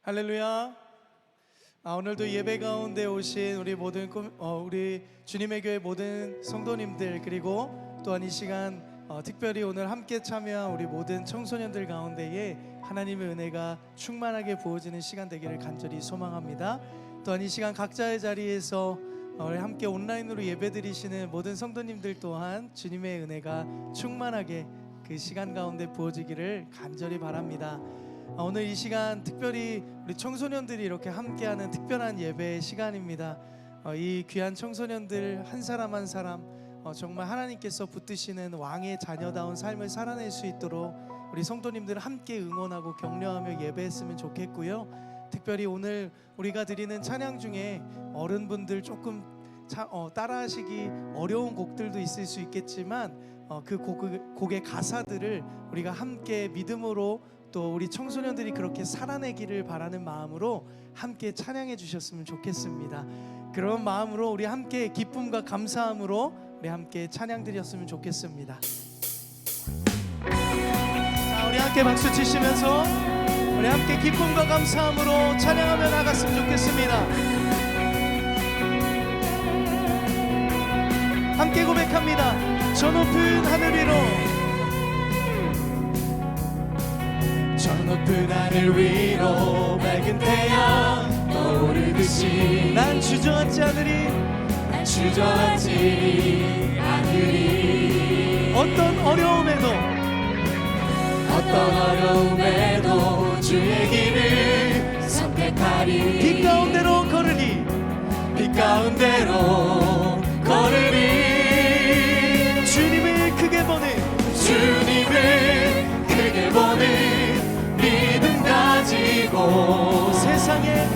할렐루야. 오늘도 예배 가운데 오신 우리 모든 우리 주님의 교회 모든 성도님들, 그리고 또한 이 시간 특별히 오늘 함께 참여한 우리 모든 청소년들 가운데에 하나님의 은혜가 충만하게 부어지는 시간 되기를 간절히 소망합니다. 또한 이 시간 각자의 자리에서 우리 함께 온라인으로 예배드리시는 모든 성도님들 또한 주님의 은혜가 충만하게 그 시간 가운데 부어지기를 간절히 바랍니다. 오늘 이 시간 특별히 우리 청소년들이 이렇게 함께하는 특별한 예배 시간입니다. 이 귀한 청소년들 한 사람 한 사람 정말 하나님께서 붙드시는 왕의 자녀다운 삶을 살아낼 수 있도록 우리 성도님들 함께 응원하고 격려하며 예배했으면 좋겠고요. 특별히 오늘 우리가 드리는 찬양 중에 어른분들 조금 따라하시기 어려운 곡들도 있을 수 있겠지만 그 곡의 가사들을 우리가 함께 믿음으로 또 우리 청소년들이 그렇게 살아내기를 바라는 마음으로 함께 찬양해 주셨으면 좋겠습니다. 그런 마음으로 우리 함께 기쁨과 감사함으로 우리 함께 찬양 드렸으면 좋겠습니다. 자, 우리 함께 박수 치시면서 우리 함께 기쁨과 감사함으로 찬양하며 나갔으면 좋겠습니다. 함께 고백합니다. 저 높은 하늘 위로, 저 높은 하늘 위로 밝은 태양 떠오르듯이 난 주저앉지 않으리, 난 주저앉지 않으리. 어떤 어려움에도 주의 길을 선택하리. 빛 가운데로 걸으리, 빛 가운데로 걸으리. 주님을 크게 보는 믿음 가지고 세상에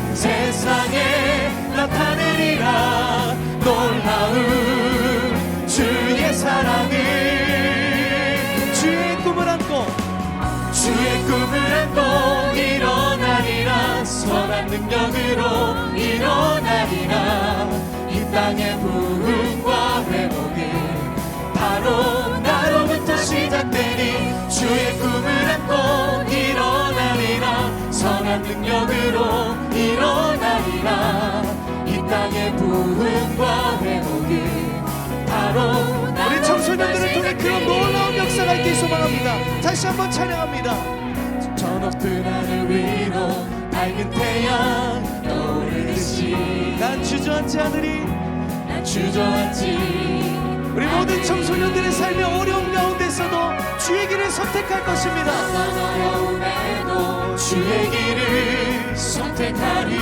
나타내리라 놀라운 주의 사랑을. 주의 꿈을 안고 일어나리라. 선한 능력으로 일어나리라. 이 땅의 부흥과 회복은 바로 나로부터 시작되니. 주의 꿈을 안고 일어나리라. 선한 능력으로 일어나리라. 이 땅의 부흥과 회복은 바로 우리 청소년들을 통해 그런 놀라운 역사가 있길 소망합니다. 다시 한번 찬양합니다. 저 높은 하늘 위로 밝은 태양 떠오르듯이 난 주저앉지 않으리, 난 주저앉지. 우리 모든 청소년들의 삶의 어려움 가운데서도 주의 길을 선택할 것입니다. 어려움에도 주의 길을 선택하리.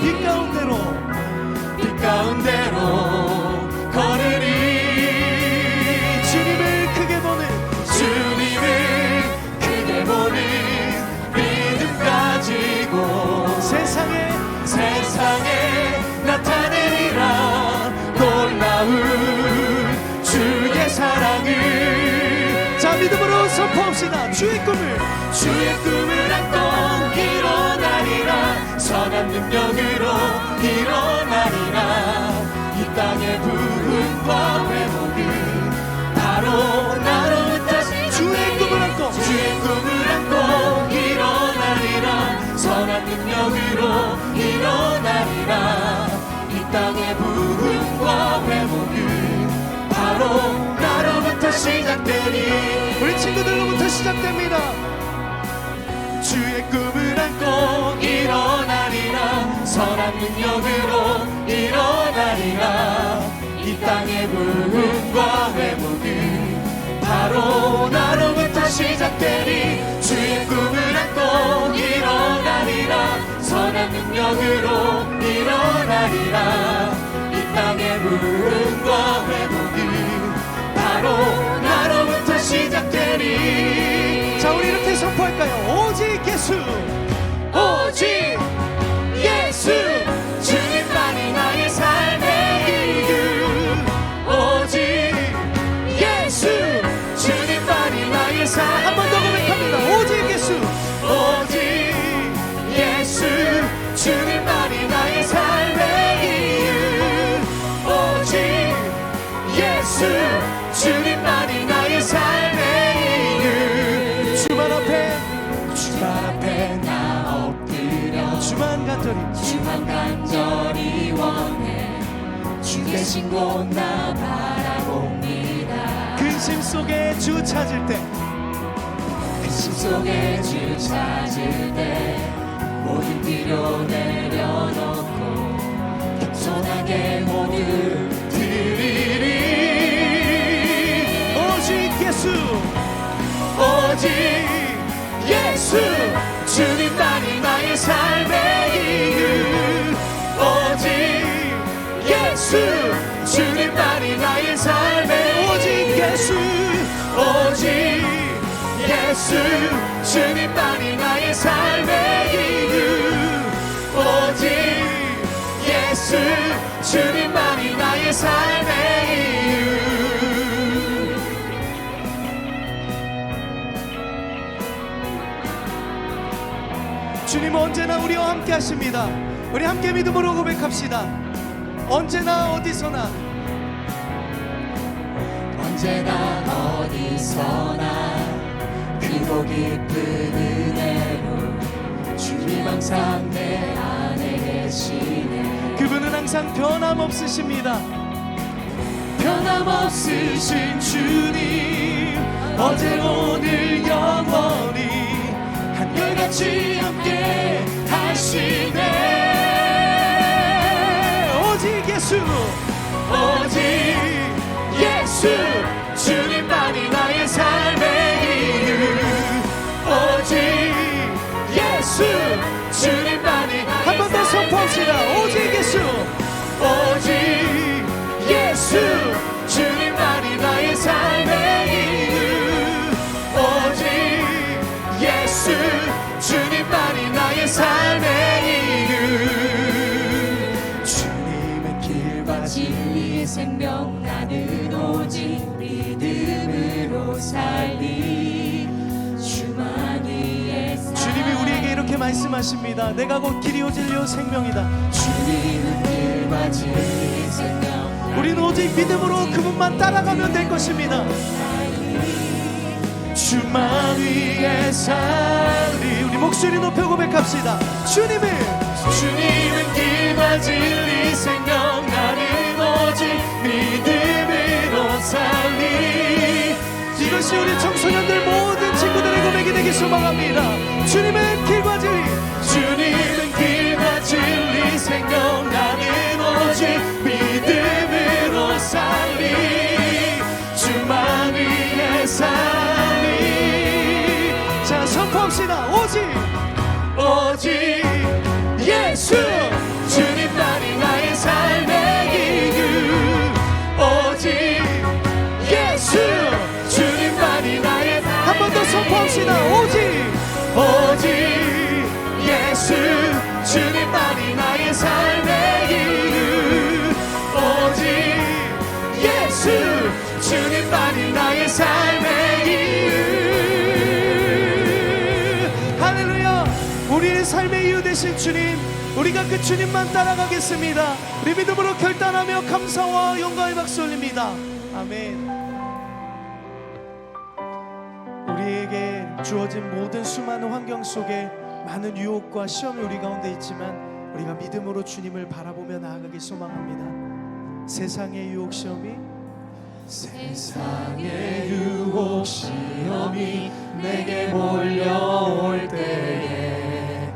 빛 가운데로 걸으리. 주님을 크게 보는 믿음 가지고 세상에 나타내리라 놀라운 주의 사랑을. 자, 믿음으로 선포합시다. 주의 꿈을 안고 일어나리라. 선한 능력으로 일어나리라. 이 땅의 부흥과 회복은 바로 나로부터. 주의 꿈을 안고 일어나리라. 선한 능력으로 일어나리라. 이 땅의 부흥과 회복은 바로 나로부터 시작되니. 우리 친구들로부터 시작됩니다. 주의 꿈을 안고 일어나리라. 선한 능력으로 일어나리라. 이 땅의 부흥과 회복은 바로 나로부터 시작되니. 주의 꿈을 안고 일어나리라. 선한 능력으로 일어나리라. 이 땅의 부흥과 회복은 바로 나로부터 시작되니. 자, 우리 이렇게 선포할까요? 오직 예수 주님만이 나의 삶의 이유. 오직 예수 주님만이 나의 삶. 한 번 더 고백합니다. 오직 예수 주님만이 나의 삶의 이유. 오직 예수 주님만이 나의 삶의 이유. 주만 앞에 나 엎드려 주만 간절히 원해 주 계신 곳 나 바라봅니다. 근심 속에 주 찾을 때 근심 속에 주 찾을 때 모든 필요 내려놓고 겸손하게 모두 드리리. 오직 예수 오직 예수 주님만이 나의 삶의 이유. 오직 예수 주님만이 나의 삶의 오직 예수 오직 예수 주님만이 나의 삶의 이유. 오직 예수 주님만이 나의 삶의 이유. 주님 언제나 우리와 함께 하십니다. 우리 함께 믿음으로 고백합시다. 언제나 어디서나 언제나 어디서나 크고 깊은 은혜로 주님 항상 내 안에 계시네. 그분은 항상 변함없으십니다. 변함없으신 주님 어제 오늘 영원히 한결같이 함께 하시네. 오직 예수 오직 예수 주님만이 나의 삶의 이유. 오직 예수 주님만이 한 번 더 선포합시다. 오직 예수 오직 예수 주님만이 나의 삶의 이유. 오직 예수 주님만이 나의 삶의 이유. 주님의 길과 진리 생명 나는 오직 믿음으로 살리. 주만 위에 주님이 우리에게 이렇게 말씀하십니다. 내가 곧 길이요 진리요 생명이다. 주님은 길과 진리 생명 우리는 오직 믿음으로 그분만 따라가면 될 것입니다. 주만 위에 살리. 우리 목소리 높여 고백합시다. 주님은 길과 진리 생명 나는 오직 믿음으로 살리. 이것이 우리 청소년들 모든 친구들의 고백이 되기 소망합니다. 주님은 길과 진리 주님은 길과 진리 생명 나는 오직 믿음으로 살리. 주만 위에 살리. 자 선포합시다. 오직 예수 주님만이 나의 삶의 이유. 오직 예수 주님만이 나의 한 번 더 선포합시다. 오직 예수 주님만이 나의 삶의 이유. 오직 예수 주님만이 나의 삶의 이유. 할렐루야. 우리의 삶의 이유 되신 주님, 우리가 그 주님만 따라가겠습니다. 우리 믿음으로 결단하며 감사와 영광의 박수 올립니다. 아멘. 우리에게 주어진 모든 수많은 환경 속에 많은 유혹과 시험이 우리 가운데 있지만 우리가 믿음으로 주님을 바라보며 나아가길 소망합니다. 세상의 유혹 시험이 세상의 유혹 시험이 내게 몰려올 때에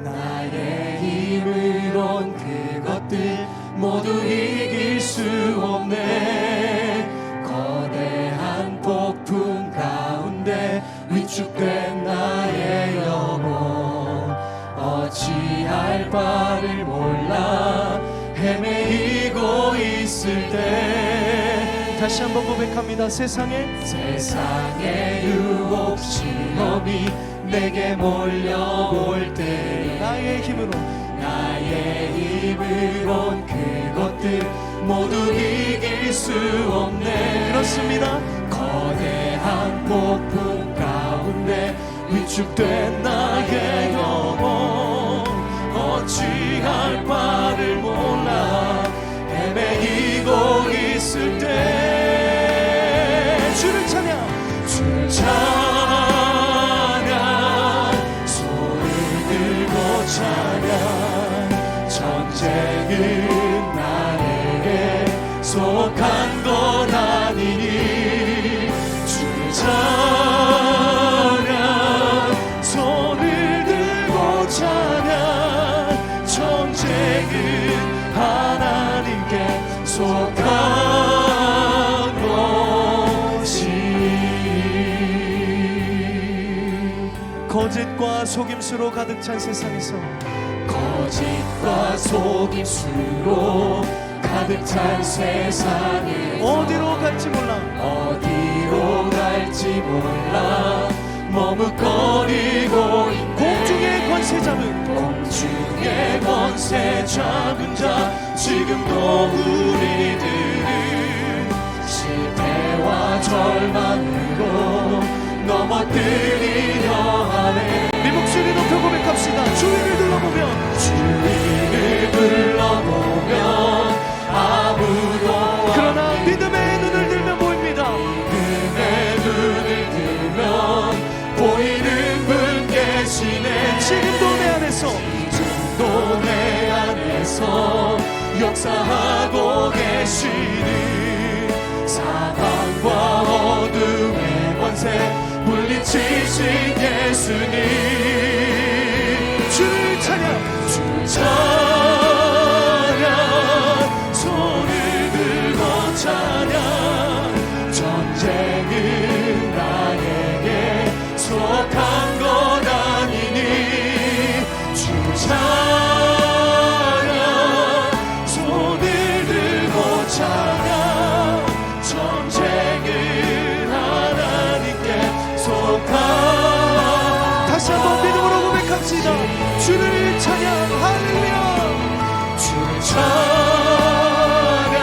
나의 힘으론 그것들 모두 이길 수 없네. 거대한 폭풍 가운데 위축된 나의 영혼 어찌할 바를 몰라 헤매이고 있을 때 다시 한번 고백합니다. 세상의 유혹 시험이 내게 몰려올 때 나의 힘으론 그것들 모두 이길 수 없네. 그렇습니다. 거대한 폭풍 가운데 위축된 나의 영혼 어찌할 바를 몰라 헤매이고 있을 때 주를 찬양 소리 들고 찬양 것 아니니 주를 찬양 손을 들고 찬양 전쟁은 하나님께 속한 것이 거짓과 속임수로 가득 찬 세상에서 거짓과 속임수로 가득 찬 세상에 어디로 갈지 몰라 어디로 갈지 몰라 머뭇거리고 있네. 공중의 권세 잡은 공중의 권세 잡은 자 지금도 우리들은 실패와 절망으로 넘어뜨리려 하네. 네 목소리 높여 고백합시다. 주위를 둘러보면 주위를 둘러보면 아무도 그러나 믿음의 눈을 들면 보입니다. 믿음의 눈을 들면 보이는 분 계시네. 지금도 내 안에서 지금도 내 안에서 역사하고 계시는 사방과 어둠의 권세 물리치신 예수님 주를 찬양 주 찬양 손을 들고 찬양 전쟁은 나에게 속한 것 아니니 주 찬양 손을 들고 찬양 전쟁은 하나님께 속한 다시 한번 믿음으로 고백합시다. 주를 찬양 할렐루야. 주를 찬양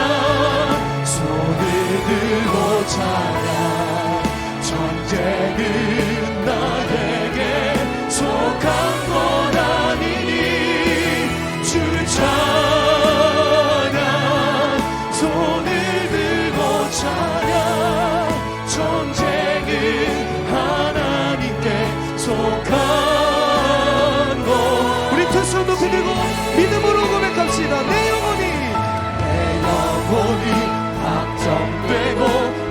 손을 들고 찬양 전쟁은 나에게 속한 것 아니니 주를 찬양 손을 들고 찬양 전쟁은 하나님께 속한 것. 우리 두 손 높이 들고 믿음으로 고백합시다. 내 영혼이 확정되고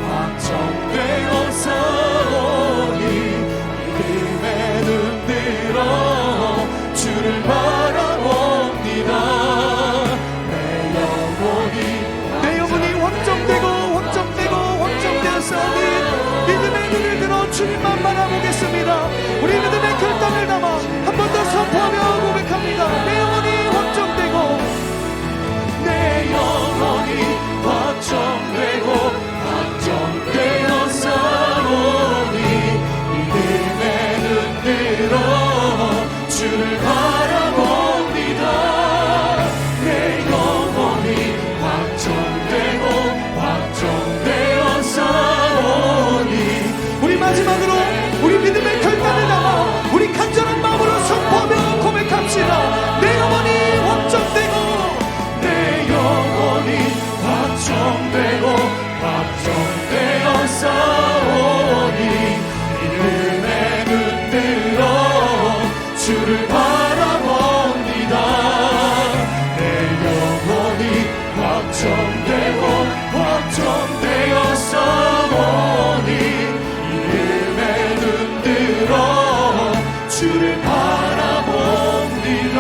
확정되어 싸우니 믿음에 눈 들어 주를 바라봅니다. 내 영혼이 확정되고 확정되고 확정되어 싸우니 믿음의 눈을 들어 주님만 바라보겠습니다. 우리 믿음의 결단을 담아 한 번 더 선포하며 고백합니다. 내 영혼이 확정되고 내 영혼이 확정되고 확정되어 싸우니 믿음에 눈 들어 주를 바라봅니다. 내 영혼이 확정되고 확정되어 싸우니 우리 마지막으로 우리 믿음의 결단을 담아 우리 간절한 마음으로 선포하며 고백합시다. 내 영혼이 확정되고 내 영혼이 확정되고 확정되어 싸우니 믿음에 눈 들어 주를 바라봅니다. 내 영혼이 확정되고 확정되어 싸우니 믿음에 눈 들어 주를 바라봅니다.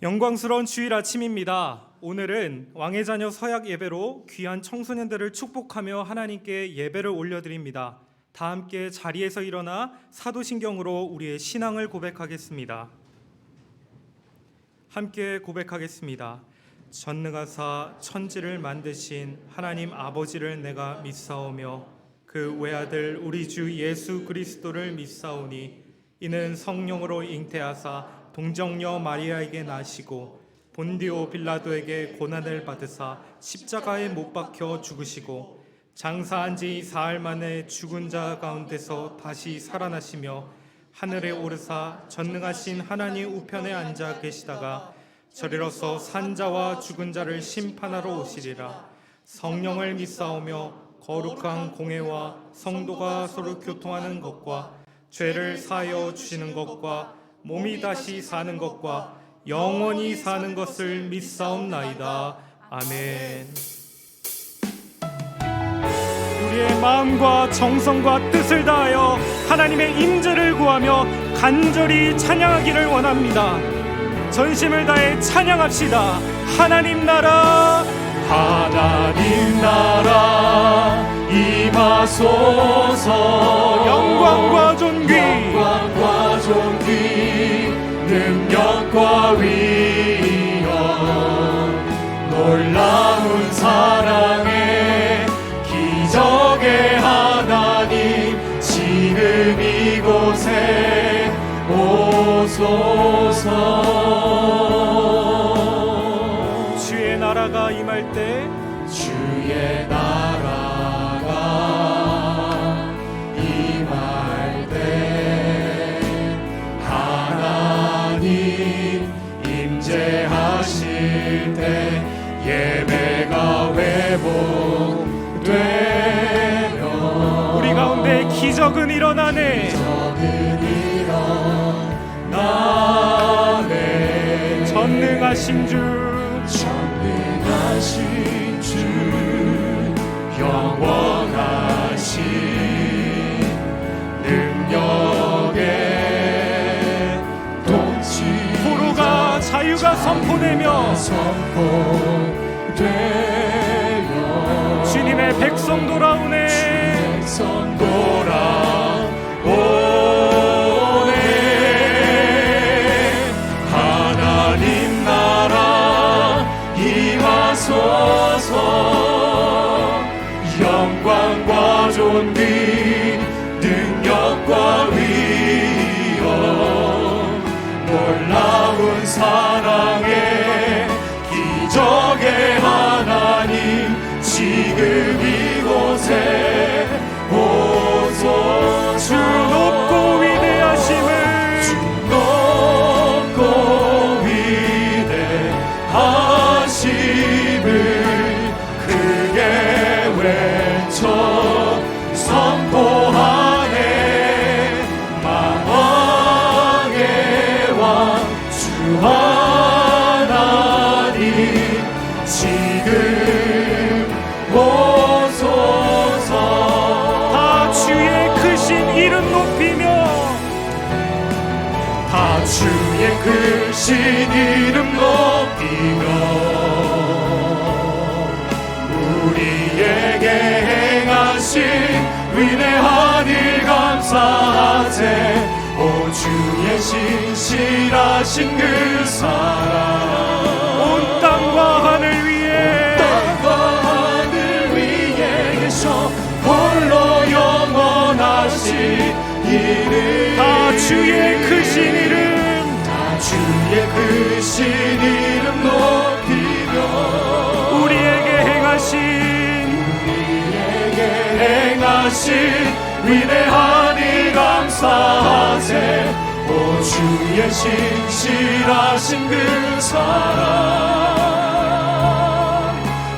영광스러운 주일 아침입니다. 오늘은 왕의 자녀 서약 예배로 귀한 청소년들을 축복하며 하나님께 예배를 올려드립니다. 다 함께 자리에서 일어나 사도신경으로 우리의 신앙을 고백하겠습니다. 함께 고백하겠습니다. 전능하사 천지를 만드신 하나님 아버지를 내가 믿사오며 그 외아들 우리 주 예수 그리스도를 믿사오니 이는 성령으로 잉태하사 동정녀 마리아에게 나시고 본디오 빌라도에게 고난을 받으사 십자가에 못 박혀 죽으시고 장사한 지 사흘 만에 죽은 자 가운데서 다시 살아나시며 하늘에 오르사 전능하신 하나님 우편에 앉아 계시다가 저리로서 산자와 죽은 자를 심판하러 오시리라. 성령을 믿사오며 거룩한 공회와 성도가 서로 교통하는 것과 죄를 사하여 주시는 것과 몸이 다시 사는 것과 영원히 사는 것을 믿사옵나이다. 아멘. 우리의 마음과 정성과 뜻을 다하여 하나님의 임재를 구하며 간절히 찬양하기를 원합니다. 전심을 다해 찬양합시다. 하나님 나라, 하나님 나라 임하소서. 영광과 존귀, 영광과 존귀, 능력과 위엄, 놀라운 사랑의 기적의 하나님, 지금 이곳에 오소서. 주의 나라가 임할 때 주의 나라가 임할 때 하나님 임재하실 때 예배가 회복되며 우리 가운데 기적은 일어나네. 나네. 전능하신 주, 전능하신 주, 영원하신 능력의 통치, 포로가 자유가 선포되며 선포되며 주님의 백성 돌아오네. 백성 돌아오네. 하나님 나라 임하소서. 영광과 존귀, 능력과 위엄, 놀라운 사랑의 기적의 하나님, 지금 이곳에 오소서. 주 높고 위대하심을, 주 높고 위대하심을 크게 외쳐 선포하네. 만왕의 왕 주 하나님, 지금 오소서. 다 주의 크신 이름 높이며, 다 주의 크신 이름 높이며 우리에게 행하신 위대한 일 감사하세. 오 주의 신실하신 그 사랑, 온 땅과 하늘 위에 땅과 하늘 위에 계셔 홀로 영원하신 이름. 다 주의 크신 이름, 다 주의 크신 이름 높이며 우리에게 행하신 위대한 일 감사하세. 오 주의 신실하신 그 사랑,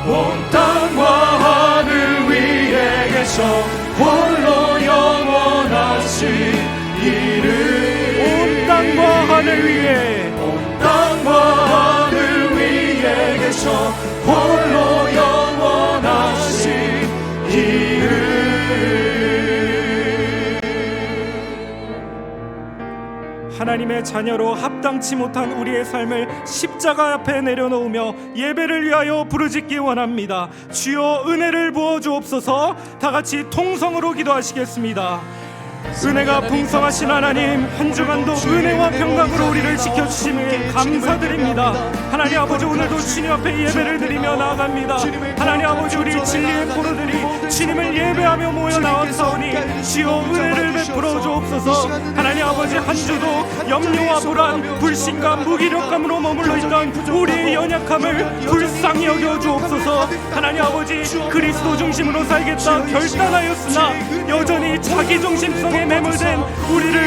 온 땅과 하늘 위에 계셔 홀로 영원하신 이름. 온 땅과 하늘 위에 온 땅과 하늘 위에 계셔 홀로 영원하신 이름. 하나님의 자녀로 합당치 못한 우리의 삶을 십자가 앞에 내려놓으며 예배를 위하여 부르짖기 원합니다. 주여 은혜를 부어 주옵소서. 다 같이 통성으로 기도하시겠습니다. 은혜가 풍성하신 하나님, 한 주간도 은혜와 평강으로 우리를 지켜주심에 감사드립니다. 하나님 아버지, 오늘도 주님 앞에 예배를 드리며 나아갑니다. 하나님 아버지, 우리 진리의 포로들이 주님을 예배하며 모여 나왔사오니 주여 은혜를 베풀어 주옵소서. 하나님 아버지, 한 주도 염려와 불안, 불신과 무기력감으로 머물러 있던 우리의 연약함을 불쌍히 여겨 주옵소서. 하나님 아버지, 그리스도 중심으로 살겠다 결단하였으나 여전히 자기중심성에 매몰된 우리를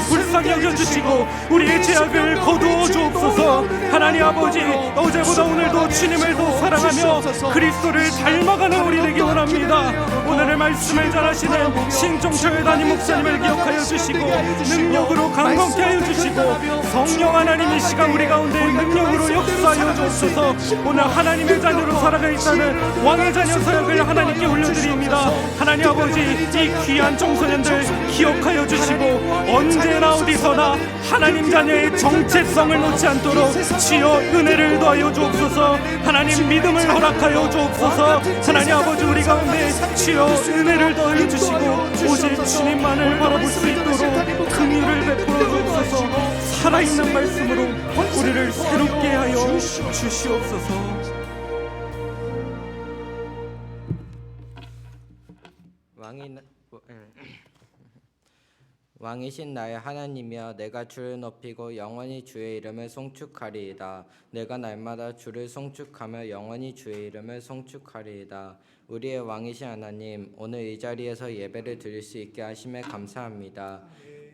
불쌍히 여겨주시고 우리의 죄악을 거두어 주옵소서. 하나님 아버지, 어제보다 오늘도 주님을 더 사랑하며 그리스도를 닮아가는 우리 되기 원합니다. 오늘의 말씀을 전하시는 신종철 담임 목사님을 기억하여 주시고 능력으로 강건케 하여 주시고 성령 하나님 이 시간 우리 가운데 능력으로 역사하여 주옵소서. 오늘 하나님의 자녀로 살아가 있다는 왕의 자녀 사역을 하나님께 올려드립니다. 하나님 아버지, 이 귀한 청소년들 기억하여 주시고 언제나 어디서나 하나님 자녀의 정체성을 놓지 않도록 주여 은혜를 더하여 주옵소서. 하나님 믿음을 허락하여 주옵소서. 하나님 아버지, 우리 가운데 주여 은혜를 더하여 주시고 오직 주님만을 바라볼 수 있도록 긍휼을 베풀어 주옵소서. 살아있는 말씀으로 우리를 새롭게 하여 주시옵소서. 왕이신 나의 하나님이여, 내가 주를 높이고 영원히 주의 이름을 송축하리이다. 내가 날마다 주를 송축하며 영원히 주의 이름을 송축하리이다. 우리의 왕이신 하나님, 오늘 이 자리에서 예배를 드릴 수 있게 하심에 감사합니다.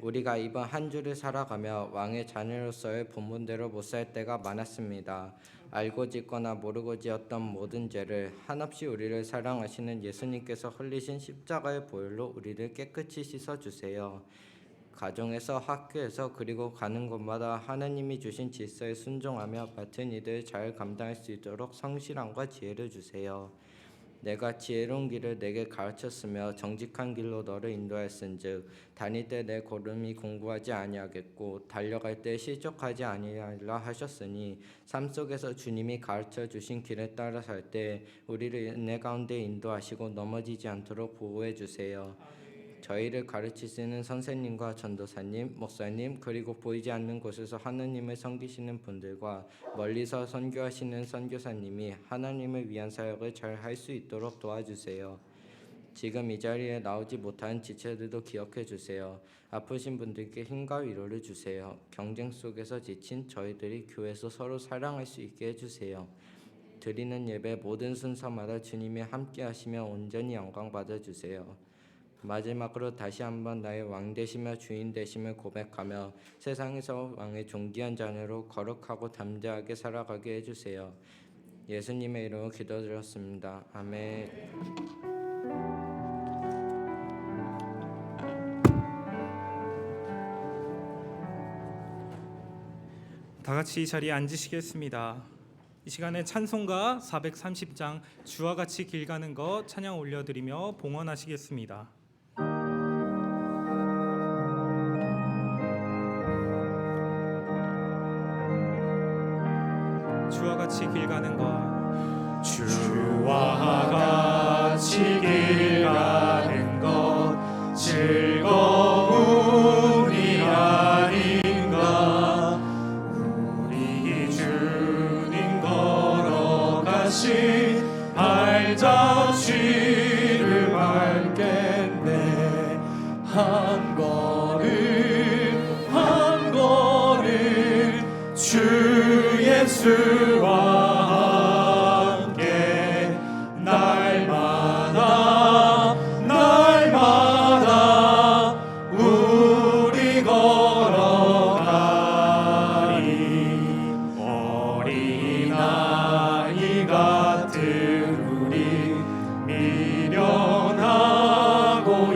우리가 이번 한 주를 살아가며 왕의 자녀로서의 본분대로 못 살 때가 많았습니다. 알고 짓거나 모르고 지었던 모든 죄를 한없이 우리를 사랑하시는 예수님께서 흘리신 십자가의 보혈로 우리를 깨끗이 씻어주세요. 가정에서, 학교에서, 그리고 가는 곳마다 하나님이 주신 질서에 순종하며 맡은 일을 잘 감당할 수 있도록 성실함과 지혜를 주세요. 내가 지혜로운 길을 내게 가르쳤으며 정직한 길로 너를 인도하였은즉 다닐 때 내 걸음이 공고하지 아니하겠고 달려갈 때 실족하지 아니하리라 하셨으니 삶 속에서 주님이 가르쳐 주신 길에 따라 살 때 우리를 은혜 가운데 인도하시고 넘어지지 않도록 보호해 주세요. 저희를 가르치시는 선생님과 전도사님, 목사님, 그리고 보이지 않는 곳에서 하나님을 섬기시는 분들과 멀리서 선교하시는 선교사님이 하나님을 위한 사역을 잘 할 수 있도록 도와주세요. 지금 이 자리에 나오지 못한 지체들도 기억해 주세요. 아프신 분들께 힘과 위로를 주세요. 경쟁 속에서 지친 저희들이 교회에서 서로 사랑할 수 있게 해주세요. 드리는 예배 모든 순서마다 주님이 함께 하시며 온전히 영광 받아주세요. 마지막으로 다시 한번 나의 왕 되시며 주인 되심을 고백하며 세상에서 왕의 존귀한 자녀로 거룩하고 담대하게 살아가게 해주세요. 예수님의 이름으로 기도드렸습니다. 아멘. 다 같이 이 자리에 앉으시겠습니다. 이 시간에 찬송가 430장 주와 같이 길 가는 것 찬양 올려드리며 봉헌하시겠습니다. 주와 같이 길 가는 것, 주와 같이 길 가는 것 즐거움이 아닌가. 우리 주님 걸어가신 발자취를 밟겠네. 한 걸음 한 걸음 주 예수와 함께 날마다 날마다 우리 걸어가리. 어린아이 같은 우리 미련하고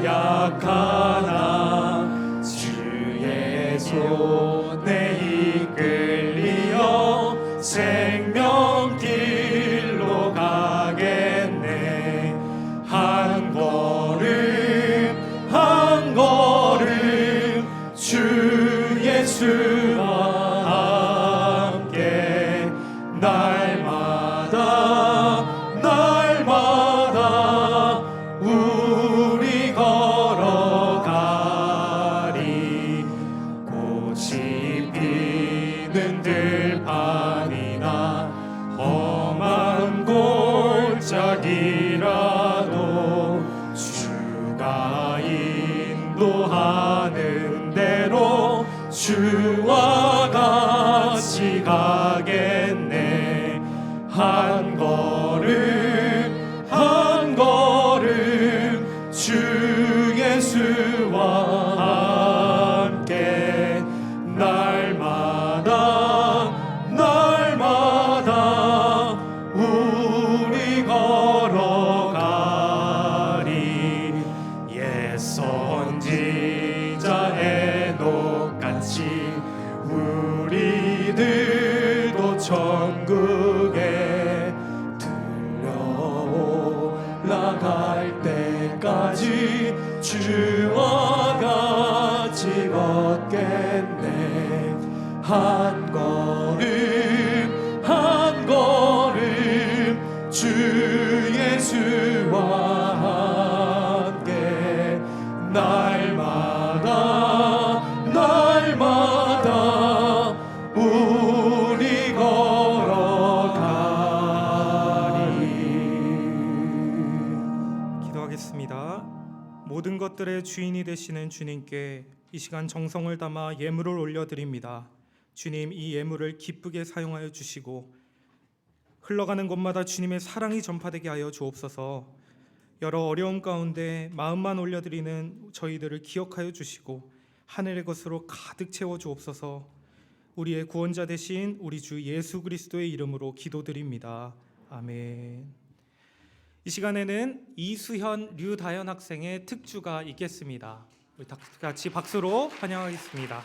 약하나 주의 손에 이끌리어 생명길로 가겠네. 한 걸음 한 걸음 주 예수와 함께 날마다 날마다 우리 걸어가리. 꽃이 피는 들판이나 험한 골짜기라도 주가 인도하는 대로 주와 같이 가겠네. 한 걸음 한 걸음 주 천국에 들려올라갈 때까지 주와 같이 걷겠네. 한 걸음 한 걸음 주 예수와 함께 날마다 우리 걸어가리. 기도하겠습니다. 모든 것들의 주인이 되시는 주님께 이 시간 정성을 담아 예물을 올려드립니다. 주님, 이 예물을 기쁘게 사용하여 주시고 흘러가는 곳마다 주님의 사랑이 전파되게 하여 주옵소서. 여러 어려움 가운데 마음만 올려드리는 저희들을 기억하여 주시고 하늘의 것으로 가득 채워 주옵소서. 우리의 구원자 되신 우리 주 예수 그리스도의 이름으로 기도드립니다. 아멘. 이 시간에는 이수현, 류다현 학생의 특주가 있겠습니다. 우리 다 같이 박수로 환영하겠습니다.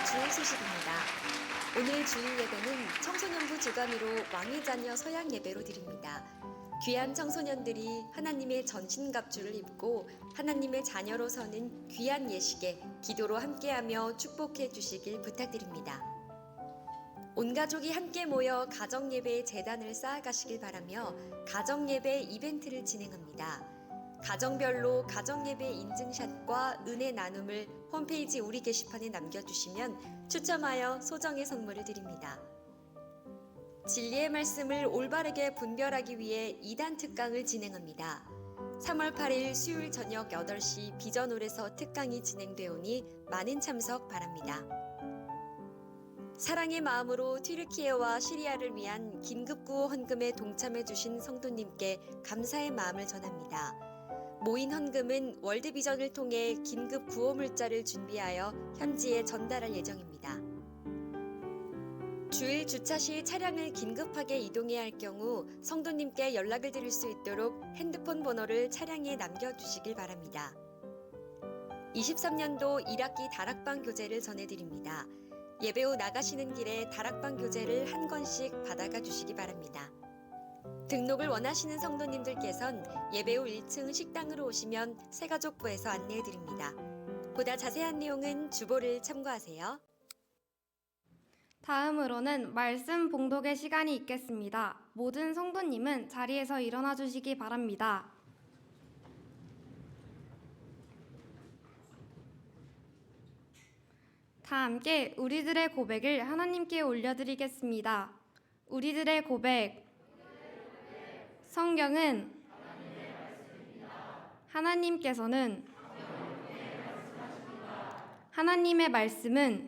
주일 소식입니다. 오늘 주일 예배는 청소년부 주관으로 왕의 자녀 서양 예배로 드립니다. 귀한 청소년들이 하나님의 전신갑주를 입고 하나님의 자녀로 서는 귀한 예식에 기도로 함께하며 축복해 주시길 부탁드립니다. 온 가족이 함께 모여 가정예배의 제단을 쌓아가시길 바라며 가정예배 이벤트를 진행합니다. 가정별로 가정예배 인증샷과 은혜 나눔을 홈페이지 우리 게시판에 남겨주시면 추첨하여 소정의 선물을 드립니다. 진리의 말씀을 올바르게 분별하기 위해 2단 특강을 진행합니다. 3월 8일 수요일 저녁 8시 비전홀에서 특강이 진행되오니 많은 참석 바랍니다. 사랑의 마음으로 튀르키예와 시리아를 위한 긴급구호 헌금에 동참해 주신 성도님께 감사의 마음을 전합니다. 모인 헌금은 월드비전을 통해 긴급 구호 물자를 준비하여 현지에 전달할 예정입니다. 주일 주차 시 차량을 긴급하게 이동해야 할 경우 성도님께 연락을 드릴 수 있도록 핸드폰 번호를 차량에 남겨주시길 바랍니다. 23년도 1학기 다락방 교재를 전해드립니다. 예배 후 나가시는 길에 다락방 교재를 한 권씩 받아가 주시기 바랍니다. 등록을 원하시는 성도님들께선 예배 후 1층 식당으로 오시면 새가족부에서 안내해드립니다. 보다 자세한 내용은 주보를 참고하세요. 다음으로는 말씀 봉독의 시간이 있겠습니다. 모든 성도님은 자리에서 일어나 주시기 바랍니다. 다 함께 우리들의 고백을 하나님께 올려드리겠습니다. 우리들의 고백. 성경은 하나님께서는 하나님의 말씀은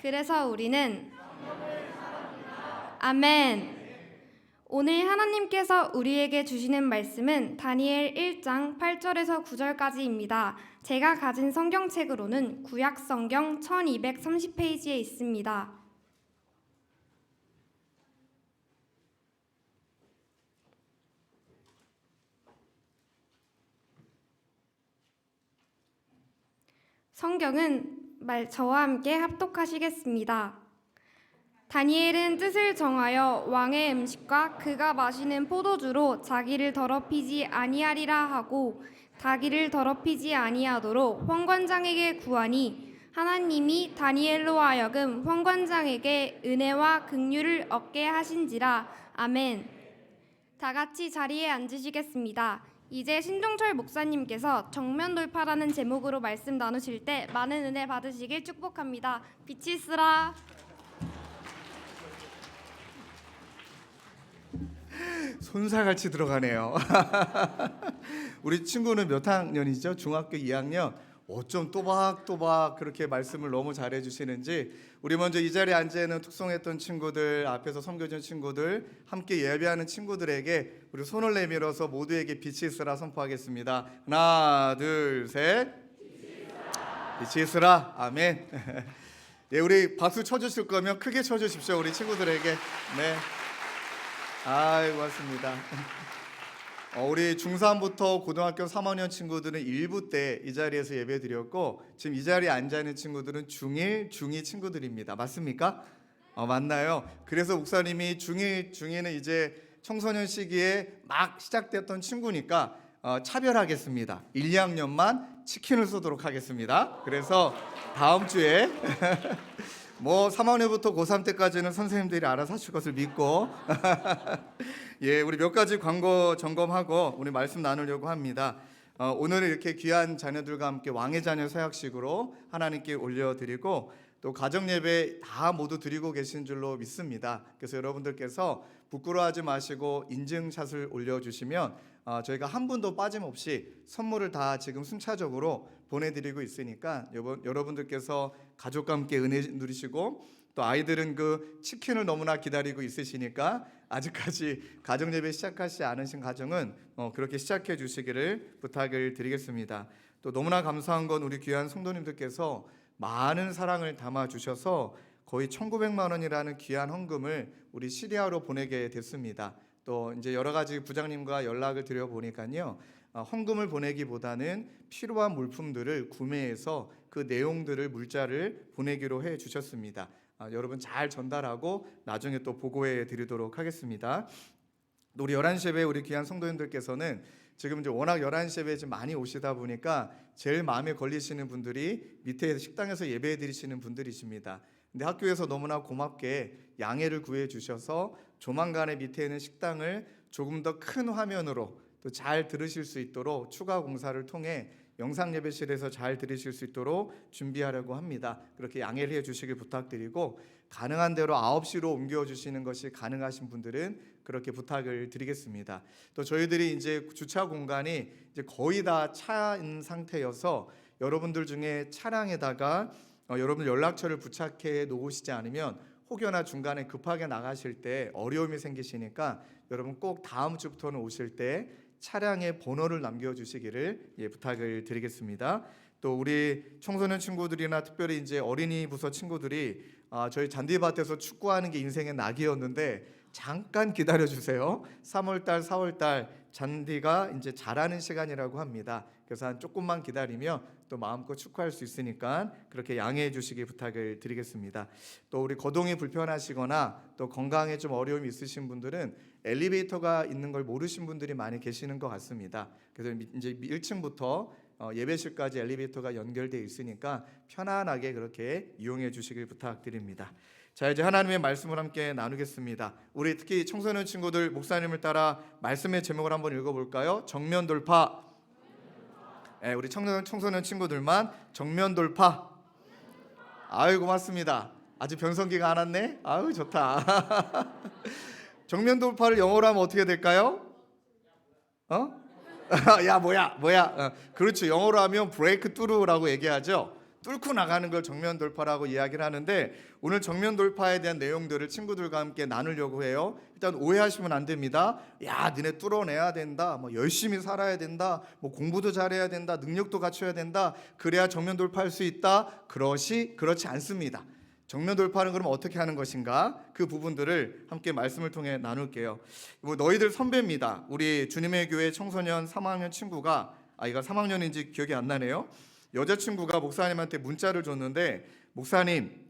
그래서 우리는 아멘. 오늘 하나님께서 우리에게 주시는 말씀은 다니엘 1장 8절에서 9절까지입니다. 제가 가진 성경책으로는 구약 성경 1230페이지에 있습니다. 성경은 저와 함께 합독하시겠습니다. 다니엘은 뜻을 정하여 왕의 음식과 그가 마시는 포도주로 자기를 더럽히지 아니하리라 하고 자기를 더럽히지 아니하도록 환관장에게 구하니 하나님이 다니엘로 하여금 환관장에게 은혜와 긍휼을 얻게 하신지라. 아멘. 다 같이 자리에 앉으시겠습니다. 이제 신종철 목사님께서 정면 돌파라는 제목으로 말씀 나누실 때 많은 은혜 받으시길 축복합니다. 빛이 있으라. 손살같이 들어가네요. 우리 친구는 몇 학년이죠? 중학교 2학년. 어쩜 또박또박 그렇게 말씀을 너무 잘해 주시는지 우리 먼저 이 자리에 앉아 있는 tuk송했던 친구들, 앞에서 섬겨준 친구들, 함께 예배하는 친구들에게 우리 손을 내밀어서 모두에게 빛이 있으라 선포하겠습니다. 하나, 둘, 셋. 빛이 있으라. 아멘. 예, 우리 박수 쳐주실 거면 크게 쳐주십시오. 우리 친구들에게. 네. 아이, 고맙습니다. 우리 중3부터 고등학교 3학년 친구들은 1부 때 이 자리에서 예배 드렸고 지금 이 자리에 앉아있는 친구들은 중1, 중2 친구들입니다. 맞습니까? 맞나요? 그래서 목사님이 중1, 중2는 이제 청소년 시기에 막 시작됐던 친구니까 차별하겠습니다. 1, 2학년만 치킨을 쏘도록 하겠습니다. 그래서 다음 주에 뭐 3학년부터 고3 때까지는 선생님들이 알아서 하실 것을 믿고 예, 우리 몇 가지 광고 점검하고 우리 말씀 나누려고 합니다. 오늘은 이렇게 귀한 자녀들과 함께 왕의 자녀 서약식으로 하나님께 올려드리고 또 가정 예배 다 모두 드리고 계신 줄로 믿습니다. 그래서 여러분들께서 부끄러워하지 마시고 인증샷을 올려주시면 저희가 한 분도 빠짐없이 선물을 다 지금 순차적으로 보내드리고 있으니까 여러분들께서 가족과 함께 은혜 누리시고 또 아이들은 그 치킨을 너무나 기다리고 있으시니까 아직까지 가정 예배 시작하지 않으신 가정은 그렇게 시작해 주시기를 부탁을 드리겠습니다. 또 너무나 감사한 건 우리 귀한 성도님들께서 많은 사랑을 담아 주셔서 거의 1,900만 원이라는 귀한 헌금을 우리 시리아로 보내게 됐습니다. 또 이제 여러 가지 부장님과 연락을 드려 보니까요. 헌금을 보내기보다는 필요한 물품들을 구매해서 그 내용들을 물자를 보내기로 해 주셨습니다. 여러분 잘 전달하고 나중에 또 보고해 드리도록 하겠습니다. 우리 11시 예배 우리 귀한 성도님들께서는 지금 이제 워낙 11시 예배에 좀 많이 오시다 보니까 제일 마음에 걸리시는 분들이 밑에 식당에서 예배해 드리시는 분들이십니다. 근데 학교에서 너무나 고맙게 양해를 구해 주셔서 조만간에 밑에 있는 식당을 조금 더 큰 화면으로 또 잘 들으실 수 있도록 추가 공사를 통해 영상 예배실에서 잘 들으실 수 있도록 준비하려고 합니다. 그렇게 양해를 해 주시길 부탁드리고, 가능한 대로 9시로 옮겨 주시는 것이 가능하신 분들은 그렇게 부탁을 드리겠습니다. 또 저희들이 이제 주차 공간이 이제 거의 다 차인 상태여서 여러분들 중에 차량에다가 여러분 연락처를 부착해 놓으시지 않으면 혹여나 중간에 급하게 나가실 때 어려움이 생기시니까 여러분 꼭 다음 주부터는 오실 때 차량의 번호를 남겨주시기를 부탁을 드리겠습니다. 또 우리 청소년 친구들이나 특별히 이제 어린이 부서 친구들이 저희 잔디밭에서 축구하는 게 인생의 낙이었는데 잠깐 기다려 주세요. 3월달, 4월달 잔디가 이제 자라는 시간이라고 합니다. 그래서 한 조금만 기다리면 또 마음껏 축구할 수 있으니까 그렇게 양해해 주시기 부탁을 드리겠습니다. 또 우리 거동이 불편하시거나 또 건강에 좀 어려움이 있으신 분들은 엘리베이터가 있는 걸 모르신 분들이 많이 계시는 것 같습니다. 그래서 이제 1층부터 예배실까지 엘리베이터가 연결되어 있으니까 편안하게 그렇게 이용해 주시길 부탁드립니다. 자, 이제 하나님의 말씀을 함께 나누겠습니다. 우리 특히 청소년 친구들 목사님을 따라 말씀의 제목을 한번 읽어볼까요? 정면 돌파. 우리 청소년 친구들만 정면 돌파. 아유, 고맙습니다. 아직 변성기가 안 왔네. 아유, 좋다. 정면 돌파를 영어로 하면 어떻게 될까요? 야, 뭐야? 그렇죠. 영어로 하면 브레이크 뚜루라고 얘기하죠. 뚫고 나가는 걸 정면 돌파라고 이야기를 하는데, 오늘 정면 돌파에 대한 내용들을 친구들과 함께 나누려고 해요. 일단 오해하시면 안 됩니다. 야, 니네 뚫어내야 된다, 뭐 열심히 살아야 된다, 뭐 공부도 잘해야 된다, 능력도 갖춰야 된다, 그래야 정면 돌파할 수 있다. 그렇지 않습니다. 정면 돌파는 그럼 어떻게 하는 것인가? 그 부분들을 함께 말씀을 통해 나눌게요. 뭐 너희들 선배입니다. 우리 주님의 교회 청소년 3학년 친구가, 아이가 3학년인지 기억이 안 나네요. 여자친구가 목사님한테 문자를 줬는데, 목사님,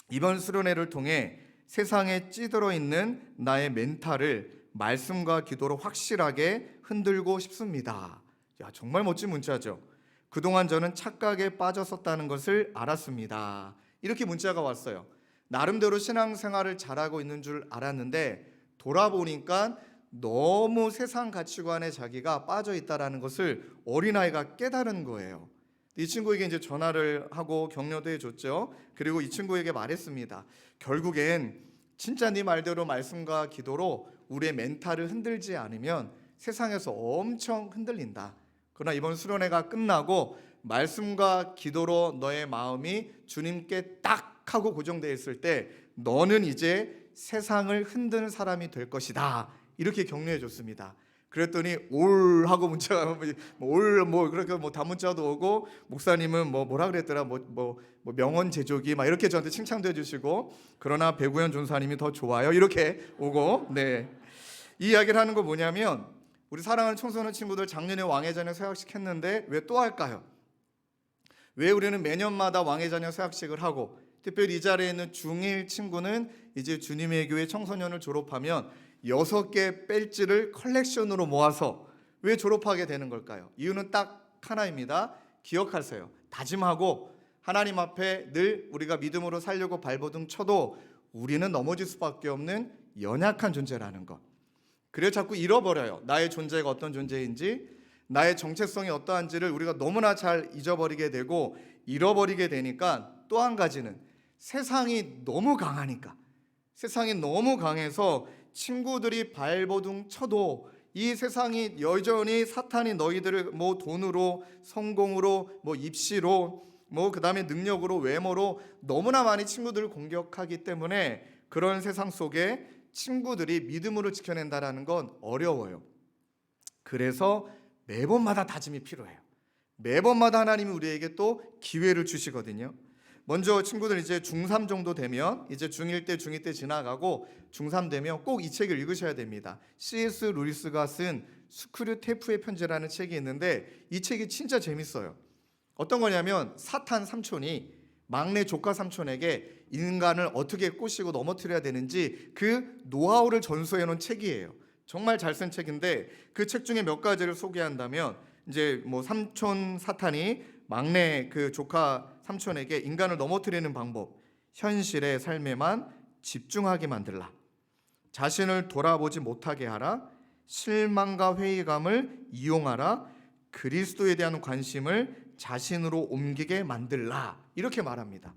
이번 수련회를 통해 세상에 찌들어 있는 나의 멘탈을 말씀과 기도로 확실하게 흔들고 싶습니다. 야, 정말 멋진 문자죠. 그동안 저는 착각에 빠졌었다는 것을 알았습니다. 이렇게 문자가 왔어요. 나름대로 신앙생활을 잘하고 있는 줄 알았는데 돌아보니까 너무 세상 가치관에 자기가 빠져 있다라는 것을 어린아이가 깨달은 거예요. 이 친구에게 이제 전화를 하고 격려도 해줬죠. 그리고 이 친구에게 말했습니다. 결국엔 진짜 네 말대로 말씀과 기도로 우리의 멘탈을 흔들지 않으면 세상에서 엄청 흔들린다. 그러나 이번 수련회가 끝나고 말씀과 기도로 너의 마음이 주님께 딱 하고 고정되어 있을 때 너는 이제 세상을 흔드는 사람이 될 것이다. 이렇게 격려해 줬습니다. 그랬더니 올 하고 문자가 그렇게 단문자도 오고, 목사님은 뭐라 그랬더라, 명언 제조기 막 이렇게 저한테 칭찬도 해주시고, 그러나 배구현 전사님이 더 좋아요 이렇게 오고. 네, 이 이야기를 하는 거 뭐냐면, 우리 사랑하는 청소년 친구들 작년에 왕의자녀 서약식 했는데 왜 또 할까요? 왜 우리는 매년마다 왕의자녀 서약식을 하고, 특별히 이 자리에 있는 중1 친구는 이제 주님의 교회 청소년을 졸업하면 6개 배지를 컬렉션으로 모아서 왜 졸업하게 되는 걸까요? 이유는 딱 하나입니다. 기억하세요. 다짐하고 하나님 앞에 늘 우리가 믿음으로 살려고 발버둥 쳐도 우리는 넘어질 수밖에 없는 연약한 존재라는 것. 그래서 자꾸 잃어버려요. 나의 존재가 어떤 존재인지, 나의 정체성이 어떠한지를 우리가 너무나 잘 잊어버리게 되고, 잃어버리게 되니까 또 한 가지는 세상이 너무 강하니까, 세상이 너무 강해서 친구들이 발버둥 쳐도 이 세상이 여전히 사탄이 너희들을 뭐 돈으로, 성공으로, 뭐 입시로, 뭐 그다음에 능력으로, 외모로 너무나 많이 친구들을 공격하기 때문에 그런 세상 속에 친구들이 믿음으로 지켜낸다라는 건 어려워요. 그래서 매번마다 다짐이 필요해요. 매번마다 하나님이 우리에게 또 기회를 주시거든요. 먼저 친구들 이제 중3 정도 되면, 이제 중1 때 중2 때 지나가고 중3 되면 꼭 이 책을 읽으셔야 됩니다. C.S. 루이스가 쓴 스크류 테프의 편지라는 책이 있는데, 이 책이 진짜 재밌어요. 어떤 거냐면 사탄 삼촌이 막내 조카 삼촌에게 인간을 어떻게 꼬시고 넘어뜨려야 되는지 그 노하우를 전수해 놓은 책이에요. 정말 잘 쓴 책인데, 그 책 중에 몇 가지를 소개한다면, 이제 뭐 삼촌 사탄이 막내 그 조카 삼촌에게 인간을 넘어뜨리는 방법, 현실의 삶에만 집중하게 만들라. 자신을 돌아보지 못하게 하라. 실망과 회의감을 이용하라. 그리스도에 대한 관심을 자신으로 옮기게 만들라. 이렇게 말합니다.